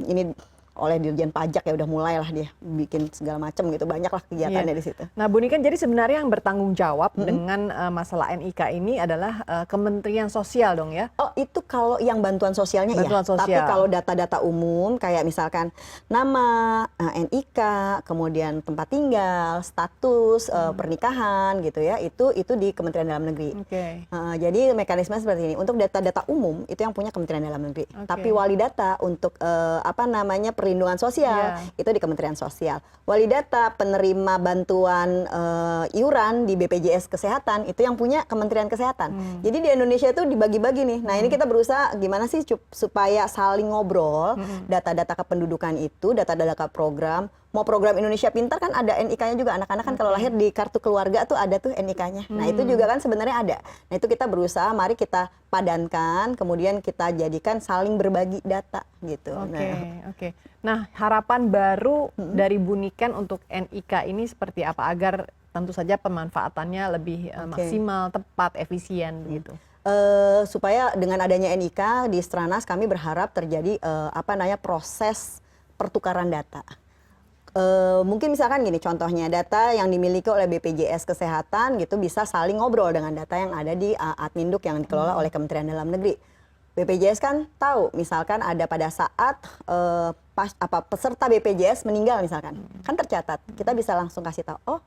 ini oleh Dirjen Pajak ya, udah mulailah dia bikin segala macam gitu, banyaklah kegiatannya di situ. Nah, Bu Niken, jadi sebenarnya yang bertanggung jawab dengan masalah NIK ini adalah Kementerian Sosial dong ya? Oh, itu kalau yang bantuan sosialnya bantuan ya. Sosial. Tapi kalau data-data umum kayak misalkan nama, NIK, kemudian tempat tinggal, status pernikahan gitu ya, itu di Kementerian Dalam Negeri. Jadi mekanisme seperti ini. Untuk data-data umum itu yang punya Kementerian Dalam Negeri. Tapi wali data untuk perlindungan sosial itu di Kementerian Sosial. Wali data penerima bantuan iuran di BPJS Kesehatan itu yang punya Kementerian Kesehatan. Jadi di Indonesia itu dibagi-bagi nih. Nah, ini kita berusaha gimana sih supaya saling ngobrol data-data kependudukan itu, data-data program. Mau program Indonesia Pintar kan ada NIK-nya juga. Anak-anak kan kalau lahir di kartu keluarga tuh ada tuh NIK-nya. Nah, itu juga kan sebenarnya ada. Nah, itu kita berusaha, mari kita padankan, kemudian kita jadikan saling berbagi data gitu. Oke. Nah, harapan baru dari Bu Niken untuk NIK ini seperti apa agar tentu saja pemanfaatannya lebih maksimal, tepat, efisien gitu. Supaya dengan adanya NIK di Stranas, kami berharap terjadi proses pertukaran data. Mungkin misalkan gini contohnya, data yang dimiliki oleh BPJS Kesehatan gitu bisa saling ngobrol dengan data yang ada di Adminduk yang dikelola oleh Kementerian Dalam Negeri. BPJS kan tahu misalkan ada pada saat peserta BPJS meninggal misalkan, kan tercatat, kita bisa langsung kasih tahu, oh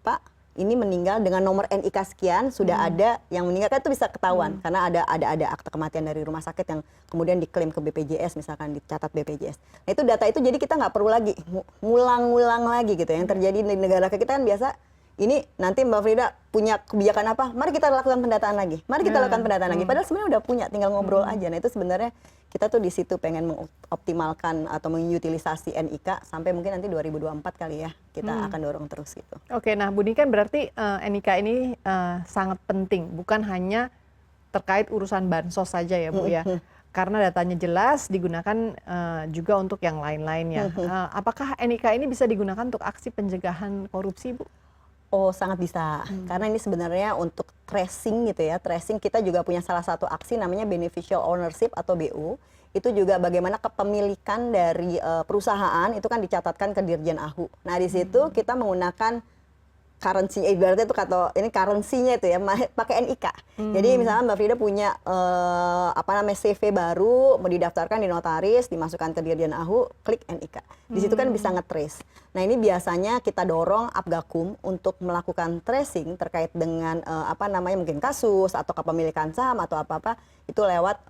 Pak ini meninggal dengan nomor NIK sekian, sudah ada yang meninggal, kan itu bisa ketahuan karena ada akte kematian dari rumah sakit yang kemudian diklaim ke BPJS, misalkan dicatat BPJS. Nah, itu data itu jadi kita nggak perlu lagi ngulang-ngulang lagi gitu. Yang terjadi di negara kita kan biasa, ini nanti Mbak Frida punya kebijakan apa, mari kita lakukan pendataan lagi, mari kita lakukan pendataan lagi. Padahal sebenarnya udah punya, tinggal ngobrol aja. Nah, itu sebenarnya kita tuh di situ pengen mengoptimalkan atau mengutilisasi NIK sampai mungkin nanti 2024 kali ya, kita akan dorong terus gitu. Oke, nah Bu Niken, berarti NIK ini sangat penting, bukan hanya terkait urusan bansos saja ya Bu ya. karena datanya jelas digunakan juga untuk yang lain-lainnya. Apakah NIK ini bisa digunakan untuk aksi pencegahan korupsi, Bu? Oh, sangat bisa. Karena ini sebenarnya untuk tracing gitu ya. Tracing kita juga punya salah satu aksi namanya beneficial ownership atau BO. Itu juga bagaimana kepemilikan dari perusahaan itu kan dicatatkan ke Dirjen AHU. Nah, di situ kita menggunakan currency, ibaratnya itu kata ini currency-nya itu ya pakai NIK. Jadi misalnya Mbak Frida punya CV baru, mau didaftarkan di notaris, dimasukkan ke Dirjen AHU, klik NIK. Di situ kan bisa nge-trace. Nah, ini biasanya kita dorong Apgakum untuk melakukan tracing terkait dengan mungkin kasus atau kepemilikan saham atau apa-apa itu lewat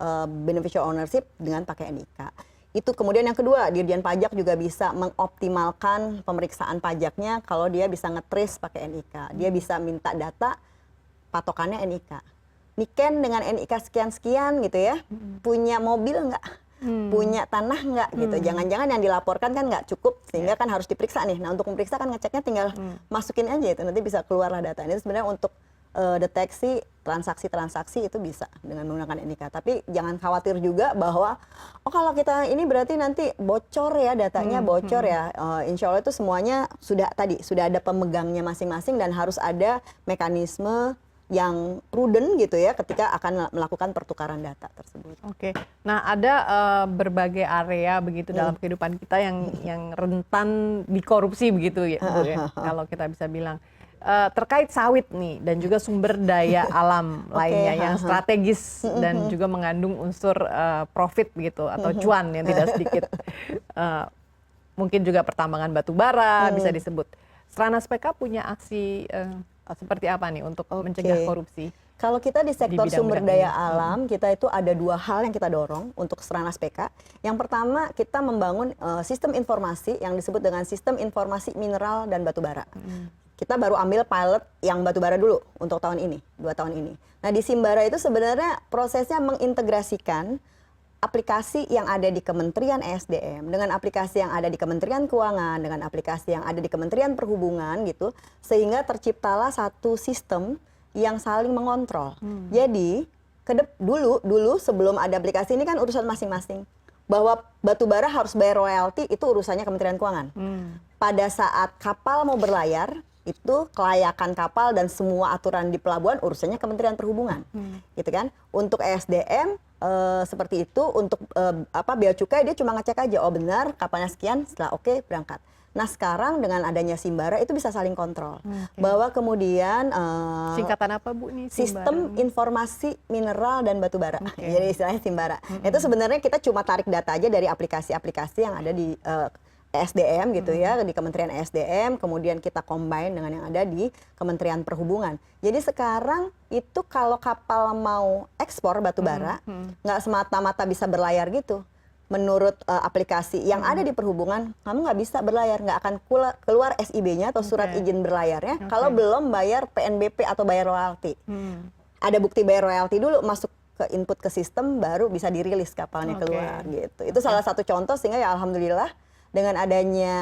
beneficial ownership dengan pakai NIK. Itu kemudian yang kedua, Dirjen Pajak juga bisa mengoptimalkan pemeriksaan pajaknya kalau dia bisa nge-trace pakai NIK. Dia bisa minta data patokannya NIK. Niken dengan NIK sekian-sekian gitu ya, punya mobil nggak? Punya tanah nggak gitu? Jangan-jangan yang dilaporkan kan nggak cukup, sehingga kan harus diperiksa nih. Nah, untuk memeriksa kan ngeceknya tinggal masukin aja itu, nanti bisa keluarlah data. Ini sebenarnya untuk deteksi transaksi-transaksi itu bisa dengan menggunakan NIK. Tapi jangan khawatir juga bahwa kalau kita ini berarti nanti bocor ya, datanya bocor ya. Insya Allah itu semuanya sudah ada pemegangnya masing-masing dan harus ada mekanisme yang prudent gitu ya ketika akan melakukan pertukaran data tersebut. Oke. Nah, ada berbagai area begitu dalam kehidupan kita yang rentan dikorupsi begitu ya, Bu, ya. Kalau kita bisa bilang. Terkait sawit nih dan juga sumber daya alam lainnya yang strategis dan juga mengandung unsur profit gitu atau cuan yang tidak sedikit. Mungkin juga pertambangan batu bara bisa disebut. Stranas PK punya aksi seperti apa nih untuk mencegah korupsi? Kalau kita di sektor sumber daya alam, kita itu ada dua hal yang kita dorong untuk Stranas PK. Yang pertama, kita membangun sistem informasi yang disebut dengan sistem informasi mineral dan batu bara. Kita baru ambil pilot yang batu bara dulu untuk tahun ini, 2 tahun ini. Nah, di Simbara itu sebenarnya prosesnya mengintegrasikan aplikasi yang ada di Kementerian ESDM dengan aplikasi yang ada di Kementerian Keuangan, dengan aplikasi yang ada di Kementerian Perhubungan gitu, sehingga terciptalah satu sistem yang saling mengontrol. Jadi, dulu sebelum ada aplikasi ini kan urusan masing-masing. Bahwa batu bara harus bayar royalti itu urusannya Kementerian Keuangan. Pada saat kapal mau berlayar, itu kelayakan kapal dan semua aturan di pelabuhan urusannya Kementerian Perhubungan, gitu kan? Untuk ESDM seperti itu, untuk bea cukai dia cuma ngecek aja, oh benar kapalnya sekian, setelah oke berangkat. Nah, sekarang dengan adanya Simbara itu bisa saling kontrol, bahwa kemudian singkatan apa, Bu, nih? Sistem Informasi Mineral dan Batu Bara, jadi istilahnya Simbara. Itu sebenarnya kita cuma tarik data aja dari aplikasi-aplikasi yang ada di ESDM gitu ya, di Kementerian ESDM, kemudian kita combine dengan yang ada di Kementerian Perhubungan. Jadi sekarang itu kalau kapal mau ekspor batu bara, nggak semata-mata bisa berlayar gitu. Menurut aplikasi yang ada di Perhubungan, kamu nggak bisa berlayar, nggak akan keluar SIB-nya atau surat izin berlayarnya kalau belum bayar PNBP atau bayar royalti. Ada bukti bayar royalti dulu, masuk ke input ke sistem, baru bisa dirilis kapalnya keluar gitu. Itu salah satu contoh, sehingga ya alhamdulillah dengan adanya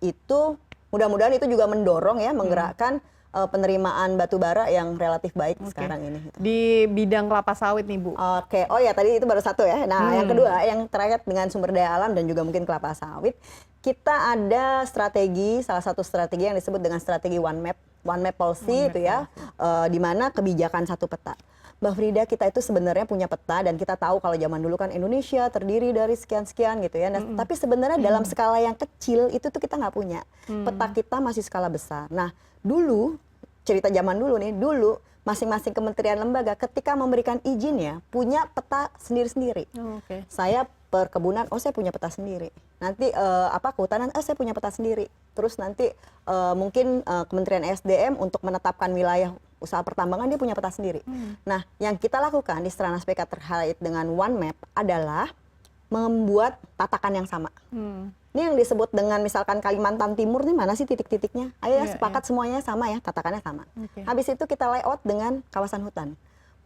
itu, mudah-mudahan itu juga mendorong ya, menggerakkan penerimaan batu bara yang relatif baik sekarang ini. Gitu. Di bidang kelapa sawit nih, Bu. Oke, oh ya tadi itu baru satu ya. Nah, yang kedua yang terkait dengan sumber daya alam dan juga mungkin kelapa sawit, kita ada strategi, salah satu strategi yang disebut dengan strategi One Map policy itu ya, di mana kebijakan satu peta. Mbak Frida, kita itu sebenarnya punya peta dan kita tahu kalau zaman dulu kan Indonesia terdiri dari sekian-sekian gitu ya. Nah, tapi sebenarnya dalam skala yang kecil itu tuh kita nggak punya. Peta kita masih skala besar. Nah, dulu, cerita zaman dulu nih, dulu masing-masing kementerian lembaga ketika memberikan izinnya punya peta sendiri-sendiri. Saya perkebunan, saya punya peta sendiri. Nanti kehutanan, saya punya peta sendiri. Terus nanti mungkin Kementerian SDM untuk menetapkan wilayah usaha pertambangan dia punya peta sendiri. Nah, yang kita lakukan di Stranas PK terkait dengan One Map adalah membuat tatakan yang sama. Ini yang disebut dengan misalkan Kalimantan Timur nih, mana sih titik-titiknya? Ayo ya, sepakat semuanya sama ya, tatakannya sama. Habis itu kita layout dengan kawasan hutan.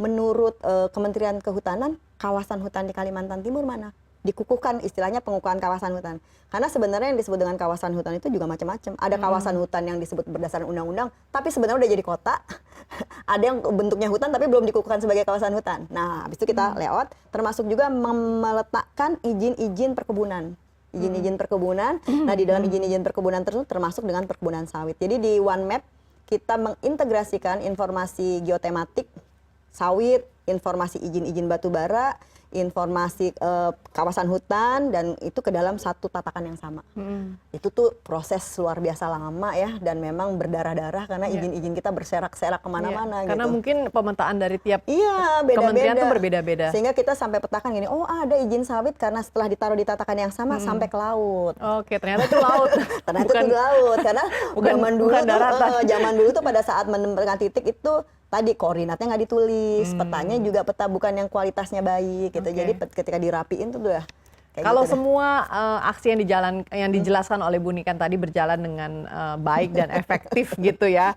Menurut Kementerian Kehutanan, kawasan hutan di Kalimantan Timur mana? dikukuhkan, istilahnya pengukuhan kawasan hutan. Karena sebenarnya yang disebut dengan kawasan hutan itu juga macam-macam. Ada kawasan hutan yang disebut berdasarkan undang-undang, tapi sebenarnya udah jadi kota. Ada yang bentuknya hutan tapi belum dikukuhkan sebagai kawasan hutan. Nah, habis itu kita layout, termasuk juga meletakkan izin-izin perkebunan. Izin-izin perkebunan. Nah, di dalam izin-izin perkebunan tersebut termasuk dengan perkebunan sawit. Jadi di One Map kita mengintegrasikan informasi geotematik sawit, informasi izin-izin batu bara, informasi kawasan hutan, dan itu ke dalam satu tatakan yang sama. Itu tuh proses luar biasa lama ya, dan memang berdarah-darah karena izin-izin kita berserak-serak kemana-mana gitu. Karena mungkin pemetaan dari tiap beda-beda. kementerian itu berbeda-beda. Sehingga kita sampai petakan gini, oh ada izin sawit karena setelah ditaruh di tatakan yang sama sampai ke laut. Oke, ternyata itu laut. Ternyata itu laut, karena zaman dulu tuh pada saat menemukan titik itu tadi koordinatnya nggak ditulis, petanya juga peta bukan yang kualitasnya baik gitu. Jadi ketika dirapiin tuh udah kayak kalau gitu deh. semua aksi yang dijelaskan oleh Bu Niken tadi berjalan dengan baik dan efektif gitu ya,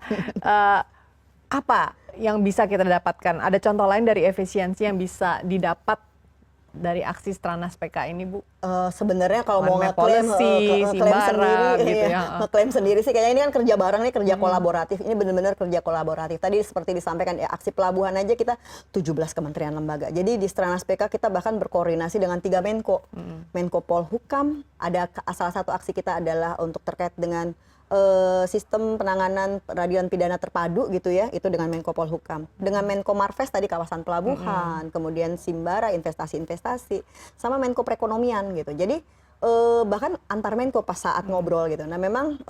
apa yang bisa kita dapatkan? Ada contoh lain dari efisiensi yang bisa didapat dari aksi Stranas PK ini, Bu? Sebenarnya kalau mau One Map ngeklaim Policy, ngeklaim Simbara, sendiri, gitu ya. ngeklaim sendiri sih kayaknya ini kan kerja bareng nih, kerja kolaboratif. Ini benar-benar kerja kolaboratif. Tadi seperti disampaikan ya, aksi pelabuhan aja kita 17 kementerian lembaga. Jadi di Stranas PK kita bahkan berkoordinasi dengan 3 Menko. Menko Polhukam, ada salah satu aksi kita adalah untuk terkait dengan sistem penanganan peradilan pidana terpadu gitu ya, itu dengan Menko Polhukam. Dengan Menko Marves tadi kawasan pelabuhan, kemudian Simbara investasi-investasi, sama Menko Perekonomian gitu. Jadi bahkan antar Menko pas saat ngobrol gitu. Nah memang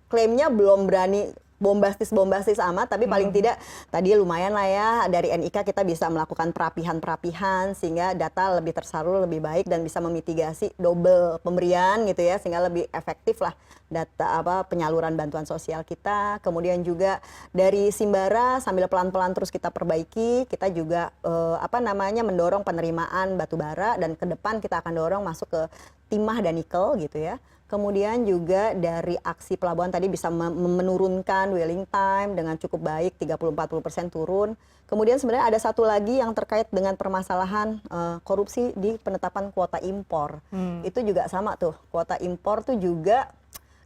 klaimnya belum berani bombastis amat, tapi paling tidak tadi lumayan lah ya, dari NIK kita bisa melakukan perapihan sehingga data lebih tersalur lebih baik dan bisa memitigasi double pemberian gitu ya, sehingga lebih efektif lah data penyaluran bantuan sosial kita. Kemudian juga dari Simbara sambil pelan-pelan terus kita perbaiki, kita juga mendorong penerimaan batu bara, dan ke depan kita akan dorong masuk ke timah dan nikel gitu ya. Kemudian juga dari aksi pelabuhan tadi bisa menurunkan dwelling time dengan cukup baik, 30-40% turun. Kemudian sebenarnya ada satu lagi yang terkait dengan permasalahan korupsi di penetapan kuota impor. Itu juga sama tuh, kuota impor tuh juga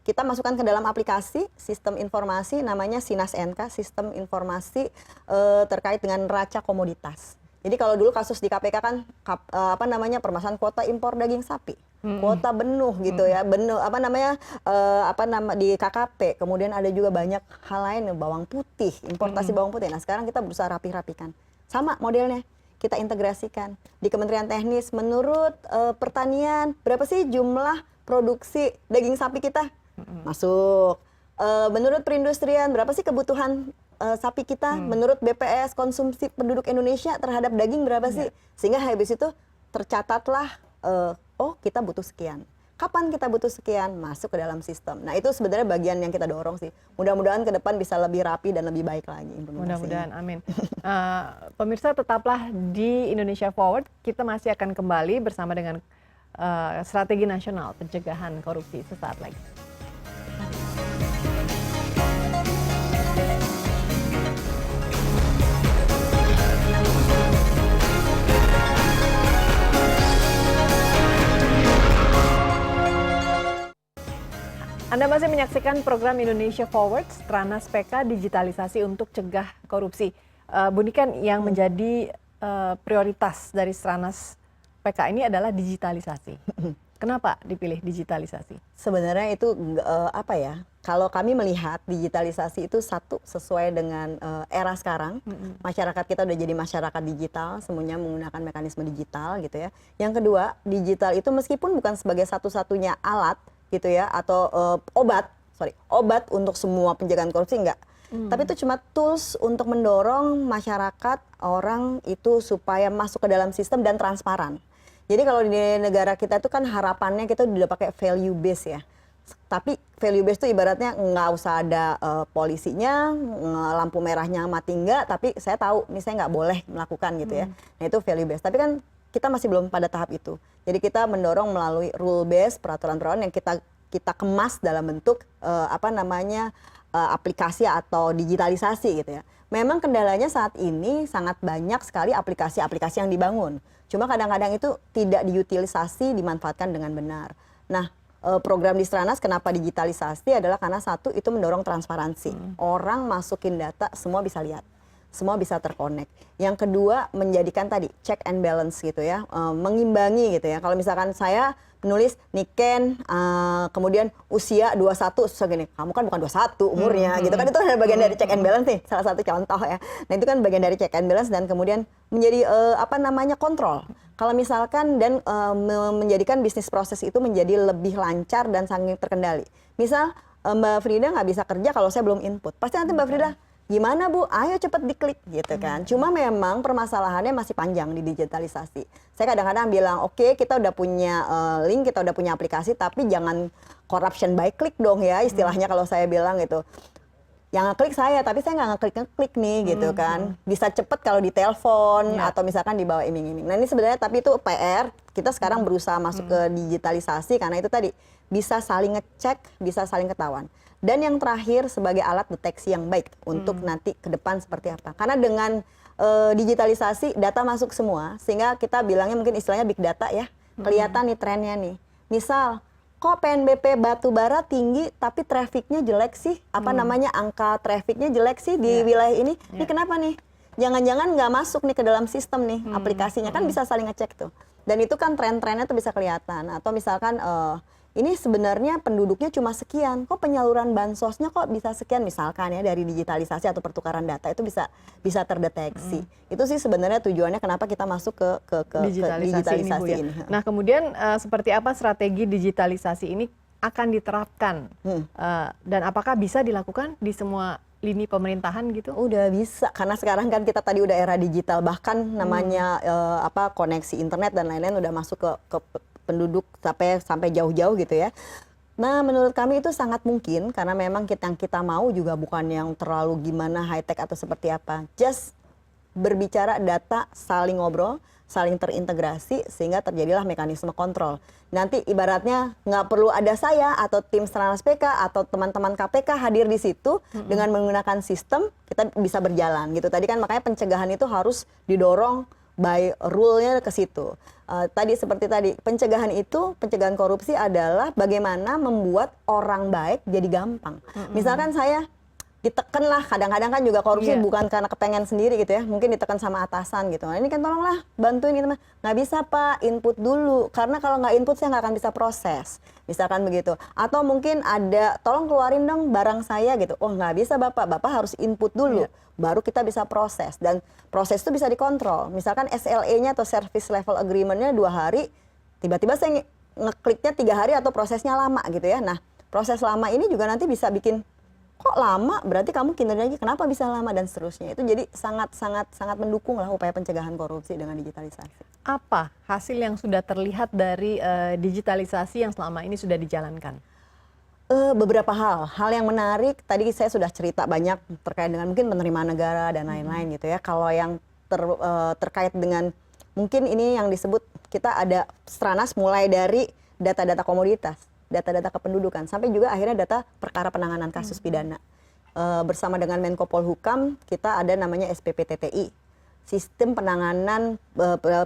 kita masukkan ke dalam aplikasi sistem informasi namanya Sinas NK, sistem informasi terkait dengan neraca komoditas. Jadi kalau dulu kasus di KPK kan permasalahan kuota impor daging sapi, kuota benuh gitu ya, benuh di KKP. Kemudian ada juga banyak hal lain, bawang putih, importasi bawang putih. Nah sekarang kita berusaha rapi-rapikan. Sama modelnya, kita integrasikan di Kementerian Teknis. Menurut pertanian, berapa sih jumlah produksi daging sapi kita? Masuk. Menurut perindustrian, berapa sih kebutuhan sapi kita? Menurut BPS, konsumsi penduduk Indonesia terhadap daging berapa sih? Sehingga habis itu tercatatlah, oh kita butuh sekian. Kapan kita butuh sekian? Masuk ke dalam sistem. Nah itu sebenarnya bagian yang kita dorong sih. Mudah-mudahan ke depan bisa lebih rapi dan lebih baik lagi implementasinya. Mudah-mudahan, amin. Pemirsa tetaplah di Indonesia Forward. Kita masih akan kembali bersama dengan Strategi Nasional Pencegahan Korupsi sesaat lagi. Anda masih menyaksikan program Indonesia Forward, Stranas PK digitalisasi untuk cegah korupsi. Bu Niken, yang menjadi prioritas dari Stranas PK ini adalah digitalisasi. Kenapa dipilih digitalisasi? Sebenarnya itu kalau kami melihat digitalisasi itu satu sesuai dengan era sekarang, masyarakat kita udah jadi masyarakat digital, semuanya menggunakan mekanisme digital gitu ya. Yang kedua, digital itu meskipun bukan sebagai satu-satunya alat gitu ya, atau obat untuk semua pencegahan korupsi, enggak. Tapi itu cuma tools untuk mendorong masyarakat, orang itu supaya masuk ke dalam sistem dan transparan. Jadi kalau di negara kita itu kan harapannya kita udah pakai value base ya. Tapi value base itu ibaratnya nggak usah ada polisinya, lampu merahnya mati enggak, tapi saya tahu nih saya nggak boleh melakukan gitu ya. Nah itu value base. Tapi kan kita masih belum pada tahap itu. Jadi kita mendorong melalui rule base, peraturan-peraturan yang kita kemas dalam bentuk aplikasi atau digitalisasi gitu ya. Memang kendalanya saat ini sangat banyak sekali aplikasi-aplikasi yang dibangun. Cuma kadang-kadang itu tidak diutilisasi, dimanfaatkan dengan benar. Nah, program di Stranas kenapa digitalisasi adalah karena satu, itu mendorong transparansi. Orang masukin data, semua bisa lihat, semua bisa terkonek. Yang kedua, menjadikan tadi check and balance gitu ya, mengimbangi gitu ya. Kalau misalkan saya menulis Niken, kemudian usia 21, susah gini, kamu kan bukan 21 umurnya gitu kan, itu adalah bagian dari check and balance nih, salah satu contoh ya. Nah itu kan bagian dari check and balance dan kemudian menjadi kontrol. Kalau misalkan dan menjadikan bisnis proses itu menjadi lebih lancar dan saking terkendali. Misal Mbak Frida nggak bisa kerja kalau saya belum input, pasti nanti Mbak Frida, gimana Bu? Ayo cepet diklik gitu kan. Cuma memang permasalahannya masih panjang di digitalisasi. Saya kadang-kadang bilang, oke, kita udah punya link, kita udah punya aplikasi, tapi jangan corruption by click dong ya, istilahnya kalau saya bilang gitu. Yang ngeklik saya, tapi saya nggak ngeklik nih gitu kan. Bisa cepet kalau di telepon atau misalkan dibawa iming-iming. Nah ini sebenarnya tapi itu PR. Kita sekarang berusaha masuk ke digitalisasi karena itu tadi bisa saling ngecek, bisa saling ketahuan. Dan yang terakhir sebagai alat deteksi yang baik untuk nanti ke depan seperti apa. Karena dengan digitalisasi data masuk semua sehingga kita bilangnya mungkin istilahnya big data ya. Kelihatan nih trennya nih. Misal kok PNBP batubara tinggi tapi trafficnya jelek sih? Apa namanya angka trafficnya jelek sih di wilayah ini? Ini kenapa nih? Jangan-jangan nggak masuk nih ke dalam sistem nih aplikasinya, kan bisa saling ngecek tuh. Dan itu kan tren-trennya tuh bisa kelihatan. Atau misalkan ini sebenarnya penduduknya cuma sekian, kok penyaluran bansosnya kok bisa sekian, misalkan ya dari digitalisasi atau pertukaran data itu bisa terdeteksi. Itu sih sebenarnya tujuannya kenapa kita masuk ke digitalisasi ini, Bu, ya? ini. Nah kemudian seperti apa strategi digitalisasi ini akan diterapkan dan apakah bisa dilakukan di semua lini pemerintahan gitu? Udah bisa, karena sekarang kan kita tadi udah era digital, bahkan namanya koneksi internet dan lain-lain udah masuk ke penduduk sampai jauh-jauh gitu ya. Nah menurut kami itu sangat mungkin karena memang yang kita mau juga bukan yang terlalu gimana high tech atau seperti apa. Just berbicara data, saling ngobrol, saling terintegrasi sehingga terjadilah mekanisme kontrol. Nanti ibaratnya nggak perlu ada saya atau tim Stranas PK atau teman-teman KPK hadir di situ dengan menggunakan sistem kita bisa berjalan gitu. Tadi kan makanya pencegahan itu harus didorong by rule-nya ke situ. Tadi seperti tadi, pencegahan korupsi adalah bagaimana membuat orang baik jadi gampang. Misalkan saya ditekan lah, kadang-kadang kan juga korupsi bukan karena kepengen sendiri gitu ya, mungkin ditekan sama atasan gitu. Nah, ini kan tolonglah bantuin gitu, nggak bisa Pak, input dulu, karena kalau nggak input saya nggak akan bisa proses, misalkan begitu. Atau mungkin ada, tolong keluarin dong barang saya gitu, oh nggak bisa Bapak harus input dulu, baru kita bisa proses, dan proses itu bisa dikontrol. Misalkan SLA-nya atau Service Level Agreement-nya 2 hari, tiba-tiba saya ngekliknya 3 hari atau prosesnya lama gitu ya. Nah proses lama ini juga nanti bisa bikin, kok lama, berarti kamu kinerjanya kenapa bisa lama dan seterusnya. Itu jadi sangat mendukung lah upaya pencegahan korupsi dengan digitalisasi. Apa hasil yang sudah terlihat dari digitalisasi yang selama ini sudah dijalankan? Beberapa hal yang menarik, tadi saya sudah cerita banyak terkait dengan mungkin penerimaan negara dan lain-lain gitu ya. Kalau yang terkait dengan mungkin ini yang disebut, kita ada Stranas mulai dari data-data komoditas, data-data kependudukan, sampai juga akhirnya data perkara penanganan kasus pidana. Bersama dengan Menko Polhukam, kita ada namanya SPPTTI, Sistem Penanganan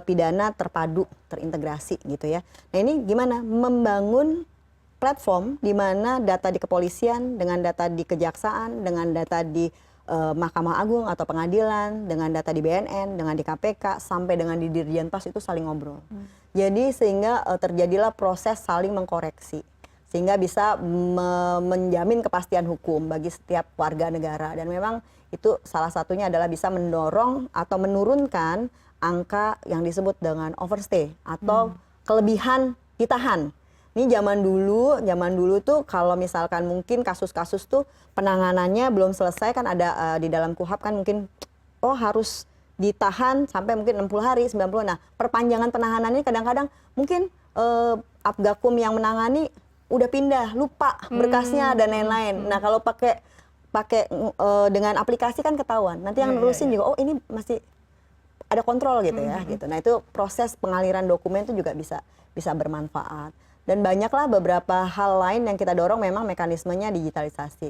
Pidana Terpadu, Terintegrasi gitu ya. Nah ini gimana? Membangun platform di mana data di kepolisian, dengan data di kejaksaan, dengan data di Mahkamah Agung atau pengadilan, dengan data di BNN, dengan di KPK, sampai dengan di Dirjen Pas itu saling ngobrol. Jadi sehingga terjadilah proses saling mengkoreksi, sehingga bisa menjamin kepastian hukum bagi setiap warga negara. Dan memang itu salah satunya adalah bisa mendorong atau menurunkan angka yang disebut dengan overstay atau kelebihan ditahan. Ini zaman dulu tuh kalau misalkan mungkin kasus-kasus tuh penanganannya belum selesai, kan ada di dalam KUHAP kan mungkin harus ditahan sampai mungkin 60 hari, 90. Nah, perpanjangan penahanannya kadang-kadang mungkin Apgakum yang menangani udah pindah, lupa berkasnya dan lain-lain. Nah, kalau pakai dengan aplikasi kan ketahuan. Nanti yang nerusin juga ini masih ada kontrol gitu ya gitu. Nah, itu proses pengaliran dokumen itu juga bisa bermanfaat. Dan banyaklah beberapa hal lain yang kita dorong memang mekanismenya digitalisasi.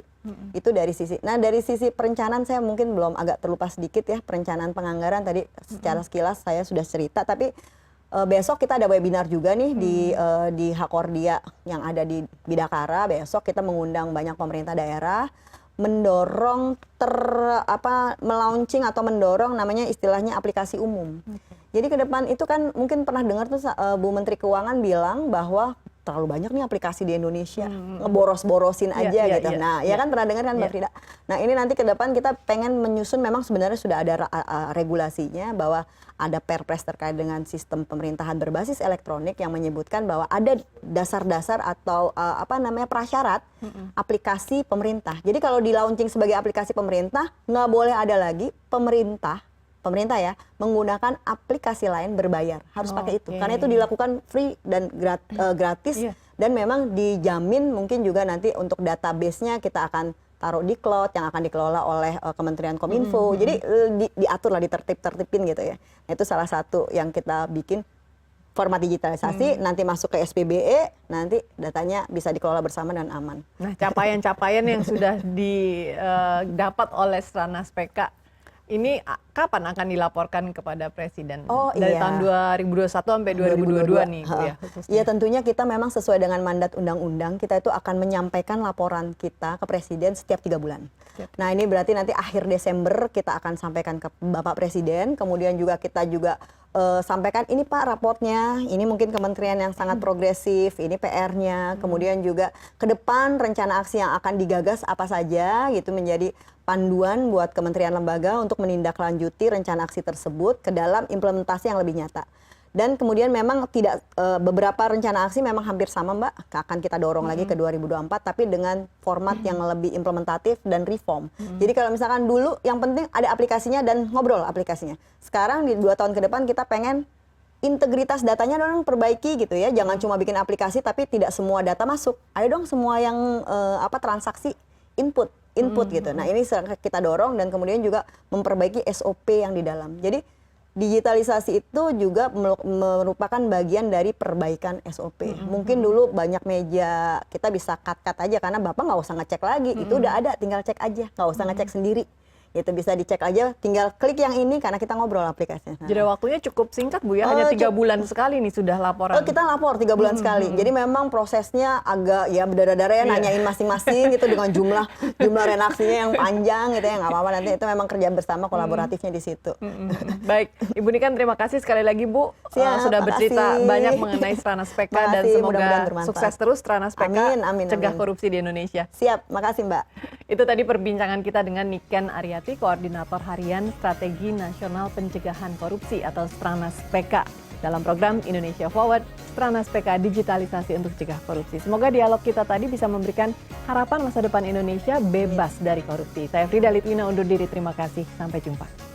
Itu dari sisi. Nah, dari sisi perencanaan saya mungkin belum, agak terlupa sedikit ya, perencanaan penganggaran tadi secara sekilas saya sudah cerita, tapi besok kita ada webinar juga nih di Hakordia yang ada di Bidakara. Besok kita mengundang banyak pemerintah daerah mendorong melaunching atau mendorong namanya istilahnya aplikasi umum. Jadi ke depan itu kan mungkin pernah dengar tuh Bu Menteri Keuangan bilang bahwa terlalu banyak nih aplikasi di Indonesia, ngeboros-borosin aja gitu. Nah, ya kan pernah dengar kan Mbak Frida? Nah, ini nanti ke depan kita pengen menyusun, memang sebenarnya sudah ada regulasinya bahwa ada Perpres terkait dengan sistem pemerintahan berbasis elektronik yang menyebutkan bahwa ada dasar-dasar atau prasyarat aplikasi pemerintah. Jadi kalau di launching sebagai aplikasi pemerintah, nggak boleh ada lagi pemerintah ya menggunakan aplikasi lain berbayar, harus pakai itu karena itu dilakukan free dan gratis dan memang dijamin mungkin juga nanti untuk database-nya kita akan taruh di cloud yang akan dikelola oleh Kementerian Kominfo. Jadi diatur lah, ditertib-tertibin gitu ya. Nah, itu salah satu yang kita bikin format digitalisasi, nanti masuk ke SPBE, nanti datanya bisa dikelola bersama dan aman. Nah, capaian-capaian yang sudah didapat oleh Stranas PK ini kapan akan dilaporkan kepada Presiden? Dari tahun 2021 sampai 2022 nih, Bu ya. Iya, tentunya kita memang sesuai dengan mandat undang-undang, kita itu akan menyampaikan laporan kita ke Presiden setiap 3 bulan. Nah, ini berarti nanti akhir Desember kita akan sampaikan ke Bapak Presiden, kemudian juga kita juga sampaikan ini Pak raportnya, ini mungkin kementerian yang sangat progresif, ini PR-nya, kemudian juga ke depan rencana aksi yang akan digagas apa saja gitu, menjadi panduan buat kementerian lembaga untuk menindaklanjuti rencana aksi tersebut ke dalam implementasi yang lebih nyata. Dan kemudian memang tidak beberapa rencana aksi memang hampir sama Mbak, akan kita dorong lagi ke 2024 tapi dengan format yang lebih implementatif dan reform. Jadi kalau misalkan dulu yang penting ada aplikasinya dan ngobrol aplikasinya. Sekarang di 2 tahun ke depan kita pengen integritas datanya dong perbaiki gitu ya. Jangan cuma bikin aplikasi tapi tidak semua data masuk. Ayo dong semua yang transaksi input gitu. Nah, ini kita dorong dan kemudian juga memperbaiki SOP yang di dalam. Jadi digitalisasi itu juga merupakan bagian dari perbaikan SOP. Mungkin dulu banyak meja kita bisa cut aja karena Bapak nggak usah ngecek lagi. Itu udah ada, tinggal cek aja, nggak usah ngecek sendiri. Itu bisa dicek aja, tinggal klik yang ini karena kita ngobrol aplikasinya. Jadi waktunya cukup singkat Bu ya, hanya 3 bulan sekali nih sudah laporan. Kita lapor 3 bulan sekali. Jadi memang prosesnya agak ya berdarah-darah ya, nanyain masing-masing gitu dengan jumlah redaksinya yang panjang gitu ya, nggak apa-apa, nanti itu memang kerja bersama kolaboratifnya di situ. Baik, Ibu Niken terima kasih sekali lagi Bu sudah bercerita makasih. banyak mengenai Stranas PK dan Makasih, semoga mudah-mudahan bermanfaat. sukses terus Stranas PK Amin, cegah amin. korupsi di Indonesia. Siap, makasih Mbak. Itu tadi perbincangan kita dengan Niken Aryati, Koordinator Harian Strategi Nasional Pencegahan Korupsi atau Stranas PK. Dalam program Indonesia Forward, Stranas PK digitalisasi untuk cegah korupsi. Semoga dialog kita tadi bisa memberikan harapan masa depan Indonesia bebas dari korupsi. Saya Frida Litwina undur diri, terima kasih. Sampai jumpa.